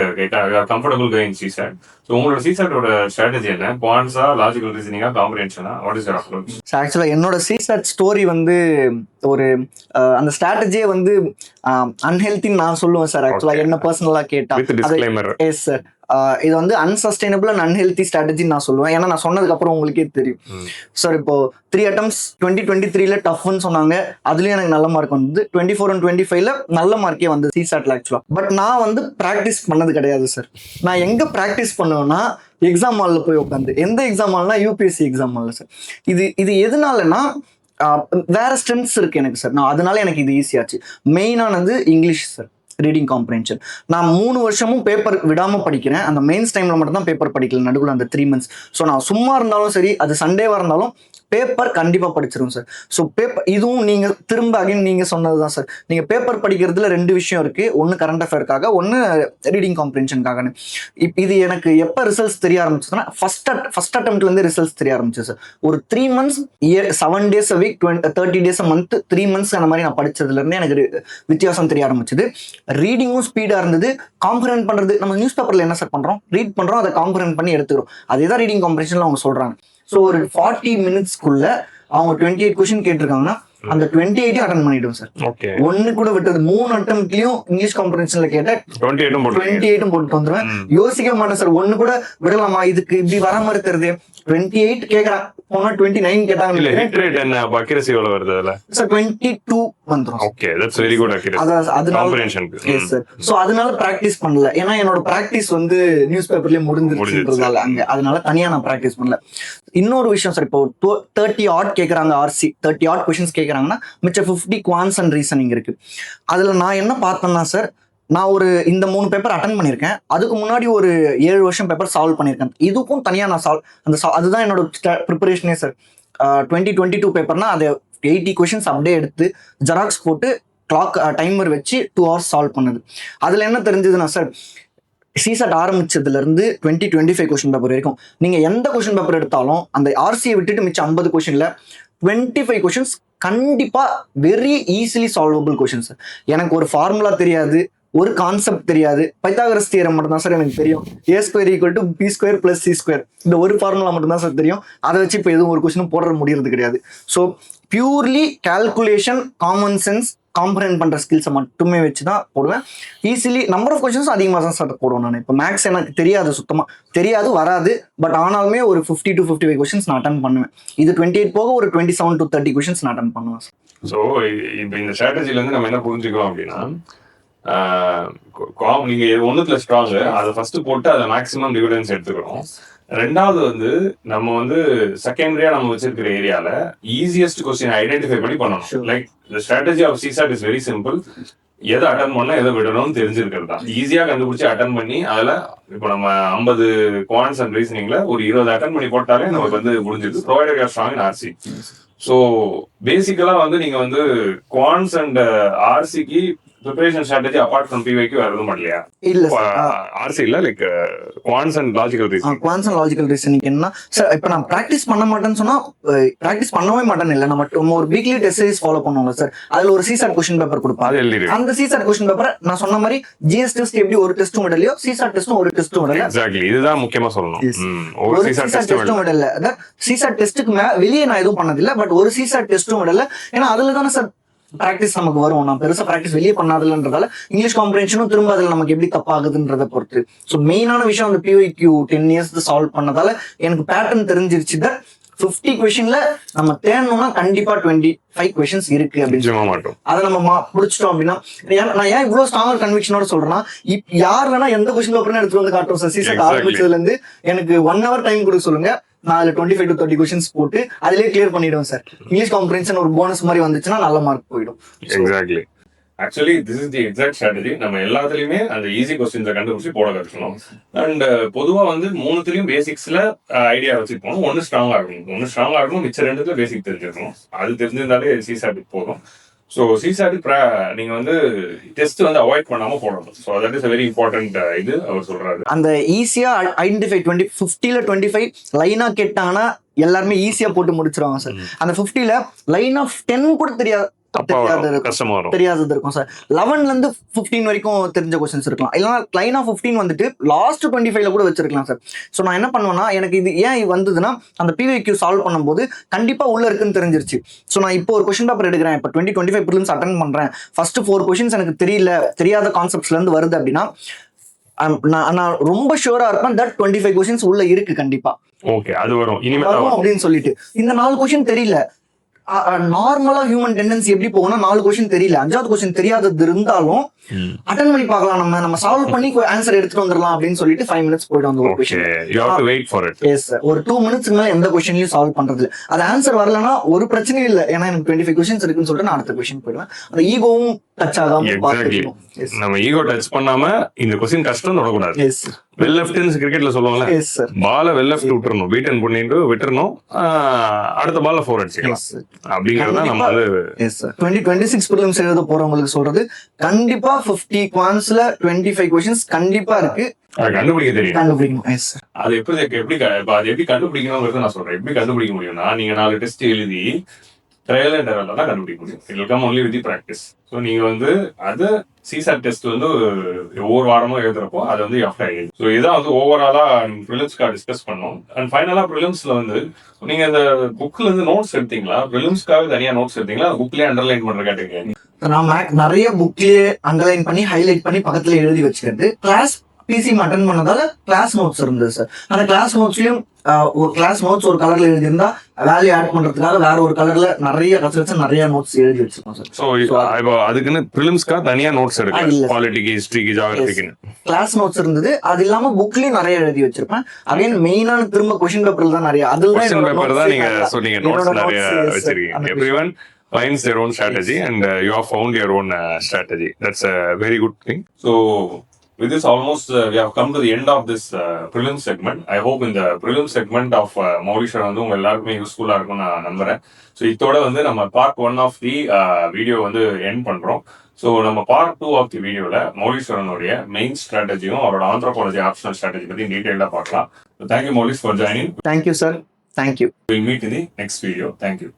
you're comfortable guy in CSAT. So உங்களோட சிசாட்டோட ஸ்ட்ராட்டஜி என்ன? குவான்ஸா, லாஜிக்கல் ரீசனிங்கா, காம்ப்ரிஹென்ஷனா? What is your approach? ஆக்சுவலாக என்னோட சிசாட் ஸ்டோரி வந்து ஒரு அந்த ஸ்ட்ராட்டஜியே வந்து அன்ஹெல்த்தின்னு நான் சொல்லுவேன் சார். ஆக்சுவலாக என்ன பர்சனலாக கேட்டால் எஸ் சார், இது வந்து அன்சஸ்டைனபிள் அண்ட் அன்ஹெல்த்தி ஸ்ட்ராட்டஜின்னு நான் சொல்லுவேன். ஏன்னா நான் சொன்னதுக்கு அப்புறம் உங்களுக்கே தெரியும் சார். இப்போ 3 attempts 2023 டஃப்னு சொன்னாங்க, அதுலயும் எனக்கு நல்ல மார்க் வந்தது. 24 and 25 நல்ல மார்க்கே வந்து சிசாட்ல ஆக்சுவலா. பட் நான் வந்து ப்ராக்டிஸ் பண்ணது கிடையாது சார். நான் எங்க ப்ராக்டிஸ் பண்ணுவேன்னா எக்ஸாம் ஹாலில் போய் உட்காந்து. எந்த எக்ஸாம் ஹால்னா யூபிஎஸ்சி எக்ஸாம் ஹாலில் சார். இது எதனாலனா வேற ஸ்ட்ரென்த்ஸ் இருக்கு எனக்கு சார். நான் அதனால எனக்கு இது ஈஸியாச்சு. மெயினானது இங்கிலீஷ் சார், ரீடிங் காம்ப்ரிஹென்ஷன். நான் 3 வருஷமும் பேப்பர் விடாம படிக்கிறேன். அந்த மெயின்ஸ் டைம்ல மட்டும் தான் பேப்பர் படிக்கல, நடுவில் அந்த 3 months. ஸோ நான் சும்மா இருந்தாலும் சரி, அது சண்டேவா இருந்தாலும் பேப்பர் கண்டிப்பா படிச்சிருவோம் சார். ஸோ பேப்பர் இதுவும் நீங்க திரும்ப அகைன் நீங்க சொன்னதுதான் சார். நீங்க பேப்பர் படிக்கிறதுல 2 விஷயம் இருக்கு. ஒன்னு கரண்ட் அஃபேர்க்காக, ஒன்னு ரீடிங் காம்ப்ரிஹென்ஷனுக்காக. இது எனக்கு எப்ப ரிசல்ட்ஸ் தெரிய ஆரம்பிச்சதுன்னா ஃபர்ஸ்ட் அட்டெம்ப்ட்ல இருந்து ரிசல்ட்ஸ் தெரிய ஆரம்பிச்சு சார். ஒரு 3 months 7 days a week 30 days a month 3 months அந்த மாதிரி நான் படிச்சதுல இருந்து எனக்கு வித்தியாசம் தெரிய ஆரம்பிச்சது. ரீடிங்கும் ஸ்பீடா இருந்தது. காம்ப்ரிஹென்ட் பண்றது, நம்ம நியூஸ் பேப்பர்ல என்ன சார் பண்றோம், ரீட் பண்றோம், அதை காம்ப்ரிஹென்ட் பண்ணி எடுத்துக்கிறோம். அதேதான் ரீடிங் காம்ப்ரிஹென்ஷன்ல அவங்க சொல்றாங்க. ஸோ ஒரு 40 minutesக்குள்ள அவங்க 28 கொஸ்டின் கேட்டிருக்காங்கன்னா அந்த 28 அட்டன் பண்ணிடும் சார். ஒன்னு கூட விட்டது 3 attemptலயும் இங்கிலீஷ் காம்ப்ரிஹென்ஷன்ல கேட்ட 28 போட்டு வந்துருவேன். யோசிக்க மாட்டேன் சார். ஒன்னு கூட விடலாமா, இதுக்கு இப்படி வர மாதிரி தெரியுது. 28 கேக்குறான், போனா 29 கேட்டாங்க. சார் 22 வந்துரும். அதனால பிராக்டிஸ் பண்ணல. ஏன்னா என்னோட பிராக்டிஸ் வந்து நியூஸ் பேப்பர்லயே முடிஞ்சிருச்சுன்றதால அங்க, அதனால தனியா நான் பிராக்டிஸ் பண்ணல. இன்னொரு விஷயம் சார், இப்போ 30 odd கேக்குறாங்க, RC 30 odd கொஸ்டின்ஸ் கேக்குறாங்கன்னா மிச்சம் 50 குவான்ஸ் அண்ட் ரீசனிங் இருக்கு. அதுல நான் என்ன பார்த்தேன்னா சார், நான் இந்த 3 பேப்பர் அட்டன் பண்ணியிருக்கேன். அதுக்கு முன்னாடி ஒரு 7 வருஷம் பேப்பர் சால்வ் பண்ணியிருக்கேன். இதுக்கும் தனியா நான் அதுதான் என்னோட ப்ரிப்பரேஷனே சார். 2022 பேப்பர்னா அதை 80 கொஸ்டின்ஸ் அப்படியே எடுத்து ஜெராக்ஸ் போட்டு கிளாக் டைமர் வச்சு 2 hours சால்வ் பண்ணது. அதுல என்ன தெரிஞ்சதுன்னா சார், சிசாட் ஆரம்பிச்சதுல இருந்து 2025 கொஸ்டின் பேப்பர் வரைக்கும் நீங்க எந்த கொஸ்டின் பேப்பர் எடுத்தாலும் அந்த ஆர்சியை விட்டுட்டு மிச்சம் 50 கொஸ்டின்ல 25 கொஸ்டின்ஸ் கண்டிப்பா very easily solvable question sir. எனக்கு ஒரு ஃபார்முலா தெரியாது, ஒரு கான்செப்ட் தெரியாது. பைத்தாகரஸ் தியரம் மட்டும் தான் சார் எனக்கு தெரியும். A² = B² + C². இந்த ஒரு ஃபார்முலா மட்டும் தான் சார் தெரியும். அதை வச்சு இப்போ எதுவும் ஒரு கொஸ்டின் போட முடியறது கிடையாது. So purely calculation, common sense, comprehend பண்ற ஸ்கில்ஸை மட்டுமே வச்சு தான் போடுவேன். ஈஸிலி நம்பர் ஆஃப் கொஸ்டின்ஸ் அதிகமாக தான் சார் போடுவேன். நான் இப்போ மேக்ஸ் எனக்கு தெரியாது, சுத்தமா தெரியாது, வராது. பட் ஆனாலுமே ஒரு 50 to 55 கொஸ்டின்ஸ் நான் அட்டன் பண்ணுவேன். இது 28 போக ஒரு 27 to 30 கொஸ்டின்ஸ் நான் அட்டன் பண்ணுவேன் சார். ஸோ இப்போ இந்த ஸ்ட்ராட்டஜில இருந்து நம்ம என்ன புரிஞ்சுக்கிறோம் அப்படின்னா, நீங்க ஒண்ணுத்துல ஸ்ட்ராங், அதை ஃபர்ஸ்ட் போட்டு அதை மேக்ஸிமம் டிவிடன்ஸ் எடுத்துக்கிறோம். ரெண்டாவது வந்து நம்ம வந்து செகண்டரியா நம்ம வச்சிருக்கிற ஏரியால ஈஸியஸ்ட் கொஸ்டின் ஐடென்டிஃபை பண்ணி பண்ணணும். Like the strategy of CSAT is very simple. எதை அட்டன் பண்ணா எதை விடணும்னு தெரிஞ்சிருக்கிறது தான். ஈஸியா கண்டுபிடிச்சு அட்டன் பண்ணி அதுல இப்போ நம்ம 50 குவான்ஸ் அண்ட் ரீசனிங்ல ஒரு 20 அட்டன் பண்ணி போட்டாலே நமக்கு வந்து முடிஞ்சிருக்கு. Provided you are strong in RC. So பேசிக்கலா வந்து நீங்க வந்து குவான்ஸ் அண்ட் RCக்கு ப்ரிப்பரேஷன் ஸ்ட்ராட்டஜி அபார்ட் ஃப்ரம் பிவைக்கு வேற எதுவும் பண்ணலையா? இல்ல சார். ஆர்சி இல்ல, like quants and logical reasoning. Quants and logical reasoning என்ன சார், இப்போ நான் ப்ராக்டிஸ் பண்ண மாட்டேன்னு சொன்னா ப்ராக்டிஸ் பண்ணவே மாட்டேன்னு இல்லை, நம்ம ஒரு வீக்லி டெஸ்ட் சீரிஸ் ஃபாலோ பண்ணுவாங்க சார். அதுல ஒரு சிசாட் கொஸ்டின் பேப்பர் கொடுப்பாங்க. அந்த சிசாட் கொஸ்டின் பேப்பர் நான் சொன்ன மாதிரி ஜிஎஸ் டெஸ்ட் எப்படி ஒரு டெஸ்ட்டும் விடலையோ சிசாட் டெஸ்ட்டும் ஒரு டெஸ்ட்டும் விடல. எக்ஸாக்ட்லி, இதுதான் முக்கியமா சொல்லணும். ஒரு சிசாட் டெஸ்ட்டும் விடல. அதான் சிசாட் டெஸ்ட்டுக்கு வெளியே நான் எதுவும் பண்ணதில்லை, பட் ஒரு சிசாட் டெஸ்ட்டும் விடல. ஏன்னா அதுல தானே சார் ப்ராக்டிஸ் நமக்கு வரும். நான் பெருசா ப்ராக்டிஸ் வெளியே பண்ணாதுன்றதால இங்கிலீஷ் காம்ப்ரிஹென்ஷனும் திரும்ப அதில் நமக்கு எப்படி தப்பாகுதுன்றதை பொறுத்து. ஸோ மெயினான விஷயம் அந்த பிஒய்க்யூ 10 years சால்வ் பண்ணதால எனக்கு பேட்டர்ன் தெரிஞ்சிருச்சு. தட் 50 கொஸ்டின்ல நம்ம தேடணும்னா கண்டிப்பா 25 கொஸ்டின்ஸ் இருக்கு அப்படின்னு அதை நம்ம முடிச்சிட்டோம் அப்படின்னா. நான் ஏன் இவ்வளவு ஸ்ட்ராங்கர் கன்விக்ஷனோட சொல்றேன்னா, யார் வேணா எந்த கொஸ்டின் பேப்பர்னு எடுத்துட்டு வந்து காட்டுறோம் சார். சீசன் ஆரம்பிச்சதுல இருந்து எனக்கு 1 hour டைம் கொடுக்க சொல்லுங்க, நான் அதுல 25 to 30 கொஸ்டின்ஸ் போட்டு அதிலே கிளியர் பண்ணிடுவேன் சார். இங்கிலீஷ் காம்ப்ரிஹென்ஷன் ஒரு போனஸ் மாதிரி வந்துச்சுன்னா நல்ல மார்க் போயிடும். Exactly, actually this is the exact strategy. நம்ம எல்லாத்துலயுமே அந்த ஈஸி கொஸ்டின்ஸை கண்டுபிடிச்சி போட கற்றுக்கணும். அண்ட் பொதுவா வந்து 3த்துலயும் பேசிக்ஸ்ல ஐடியா வச்சுருப்போம். ஒன்னு ஸ்ட்ராங்கா இருக்கணும், மிச்ச 2த்துல பேசிக் தெரிஞ்சிருக்கணும். அது தெரிஞ்சிருந்தாலே சிசாட் போதும். ஸோ சிசாட் நீங்க வந்து டெஸ்ட் வந்து அவாய்ட் பண்ணாம போடணும். So that is very important. இது அவர் சொல்றாரு. அந்த ஈஸியா ஐடென்டிஃபை 50ல 25 லைனா கேட்டாங்கன்னா எல்லாருமே ஈஸியா போட்டு முடிச்சிருவாங்க சார். அந்த 50ல லைன் ஆஃப் 10 கூட தெரியாது, தெரியாதது இருக்கும் சார். 11ல இருந்து 15 வரைக்கும் தெரிஞ்ச கொஸ்டின்ஸ் இருக்கலாம். இல்லைன்னா லைன் ஆஃப் 15 வந்துட்டு லாஸ்ட் 25ல கூட வச்சிருக்கலாம் சார். ஸோ நான் என்ன பண்ணுவேன்னா, எனக்கு இது ஏன் வந்ததுன்னா அந்த பிவைக்யூ சால்வ் பண்ணும்போது கண்டிப்பா உள்ள இருக்குன்னு தெரிஞ்சிருச்சு. ஸோ நான் இப்போ ஒரு கொஸ்டின் பேப்பர் எடுக்கிறேன், இப்போ 2025 ப்ரிலிம்ஸ் அட்டென்ட் பண்றேன், ஃபர்ஸ்ட் 4 கொஸ்டின்ஸ் எனக்கு தெரியாத கான்செப்ட்ஸ்ல இருந்து வருது அப்படின்னா நான் ரொம்ப ஷூரா இருப்பேன் தட் 25 கொஸ்டின்ஸ் உள்ள இருக்கு கண்டிப்பா. ஓகே, அது வரும் அப்படின்னு சொல்லிட்டு இந்த 4 கொஸ்டின் தெரியல. நார்மலா ஹியூமன் டெண்டன்சி எப்படி போகும்னா 4 கொஸ்டின் தெரியல, 5வது கொஸ்டின் தெரியாதது இருந்தாலும் அட்டெண்ட் பண்ணி பார்க்கலாம், நம்ம சால்வ் பண்ணி ஆன்சர் எடுத்துட்டு வந்துடலாம் அப்படின்னு சொல்லிட்டு 5 minutes போயிடும் அந்த ஒரு கொஸ்டின். ஒரு 2 minutes மேல எந்த கொஸ்டினையும் சால்வ் பண்றது இல்லை. அது ஆன்சர் வரலன்னா ஒரு பிரச்சனையும் இல்லை, ஏன்னா எனக்கு 25 கொஸ்டின்ஸ் இருக்குன்னு சொல்லிட்டு நான் அடுத்த கொஸ்டின் போயிடுவேன். அந்த ஈகோவும் டச் ஆகாம பார்த்துக்கணும். நம்ம ஈகோ டச் பண்ணாம இந்த கொஸ்டின் கஷ்டம் தொடக்கூடாது. வெல் லெஃப்ட்னு கிரிக்கெட்ல சொல்லுவாங்கல்ல, பால வெல் லெஃப்ட் விட்டுறணும், பீட் அண்ட் பண்ணிட்டு விட்டுறணும், அடுத்த பால்ல 4 அடிச்சுக்கலாம். அப்படிங்கறத நம்ம வந்து 2026 ப்ரிலிம்ஸ் எழுத போறவங்களுக்கு சொல்றது, கண்டிப்பா 50 குவான்ஸ்ல 25 கொஸ்டின்ஸ் கண்டிப்பா இருக்கு. கண்டுபிடிக்க தெரியும், கண்டுபிடிக்கணும். அது எப்படி கண்டுபிடிக்கணும்ங்கிறத நான் சொல்றேன். எப்படி கண்டுபிடிக்க முடியும்னா, நீங்க 4 டெஸ்ட் எழுதி ட்ரையல் அண்ட் எரர்ல தான் கண்டுபிடிக்க முடியும். It will come only with the practice. So நீங்க வந்து அது சிசாட் டெஸ்ட் வந்து ஒவ்வொரு வாரமும் எழுதுறப்போ அதை வந்து எஃப்ட் ஆகிடுது. ஸோ இதான் வந்து ஓவராலா ப்ரிலிம்ஸ்க்காக டிஸ்கஸ் பண்ணோம். அண்ட் ஃபைனலா ப்ரிலிம்ஸ்ல வந்து நீங்க இந்த புக்ல இருந்து நோட்ஸ் எடுத்தீங்களா? ப்ரிலிம்ஸ்க்காக தனியா நோட்ஸ் எடுத்தீங்களா? புக்லயே அண்டர்லைன் பண்ற கேட்டீங்க. நான் நிறைய புக்லயே அண்டர்லைன் பண்ணி ஹைலைட் பண்ணி பக்கத்துல எழுதி வச்சுக்கிறது. கிளாஸ் பிசி அட்டெண்ட் பண்ணதால கிளாஸ் நோட்ஸ் இருந்தது சார். அந்த கிளாஸ் நோட்ஸ்லயும் ஒரு கிளாஸ் நோட்ஸ் ஒரு கலர்ல எழுதியிருந்தா வேல்யூ ஆட் பண்றதுக்காக வேற ஒரு கலர்ல நிறைய கன்சல்ட்ஸ் நிறைய நோட்ஸ் எழுதி வச்சிருக்கோம் சார். சோ அதுக்குன்னு பிரிலிம்ஸ்க்கா தனியா நோட்ஸ் எடுக்கல, பாலிட்டிக்கு, ஹிஸ்டரிக்கு, ஜியோகிராஃபிக்கு கிளாஸ் நோட்ஸ் இருந்தது. அது இல்லாம புக்லயும் நிறைய எழுதி வச்சிருப்பேன். அகைன் மெயினான திரும்ப क्वेश्चन பேப்பர்ல தான் நிறைய, அதுல क्वेश्चन பேப்பர் தான் நீங்க சொன்னீங்க நோட்ஸ் நிறைய வச்சிருக்கீங்க. Everyone finds their own strategy and you have found your own strategy. That's a very good thing. So with this almost we have come to the end of this prelim segment. I hope in the prelim segment of Mauritius வந்து உங்க எல்லாருக்குமே யூஸ்ஃபுல்லா இருக்கும் நான் நம்புறேன். So இதோட வந்து நம்ம பார்ட் 1 ஆஃப் தி வீடியோ வந்து எண்ட் பண்றோம். ஸோ நம்ம பார்ட் 2 ஆஃப் தி வீடியோல மௌலீஸ்வரனுடைய மெயின் ஸ்ட்ராட்டஜியும் அவரோட ஆந்த்ரோபாலஜி ஆப்ஷனல் ஸ்ட்ராட்டஜி பத்தி டீடைலா பார்க்கலாம். Thank you Moulish for joining. Thank you sir. Thank you. We'll meet in the next video. Thank you.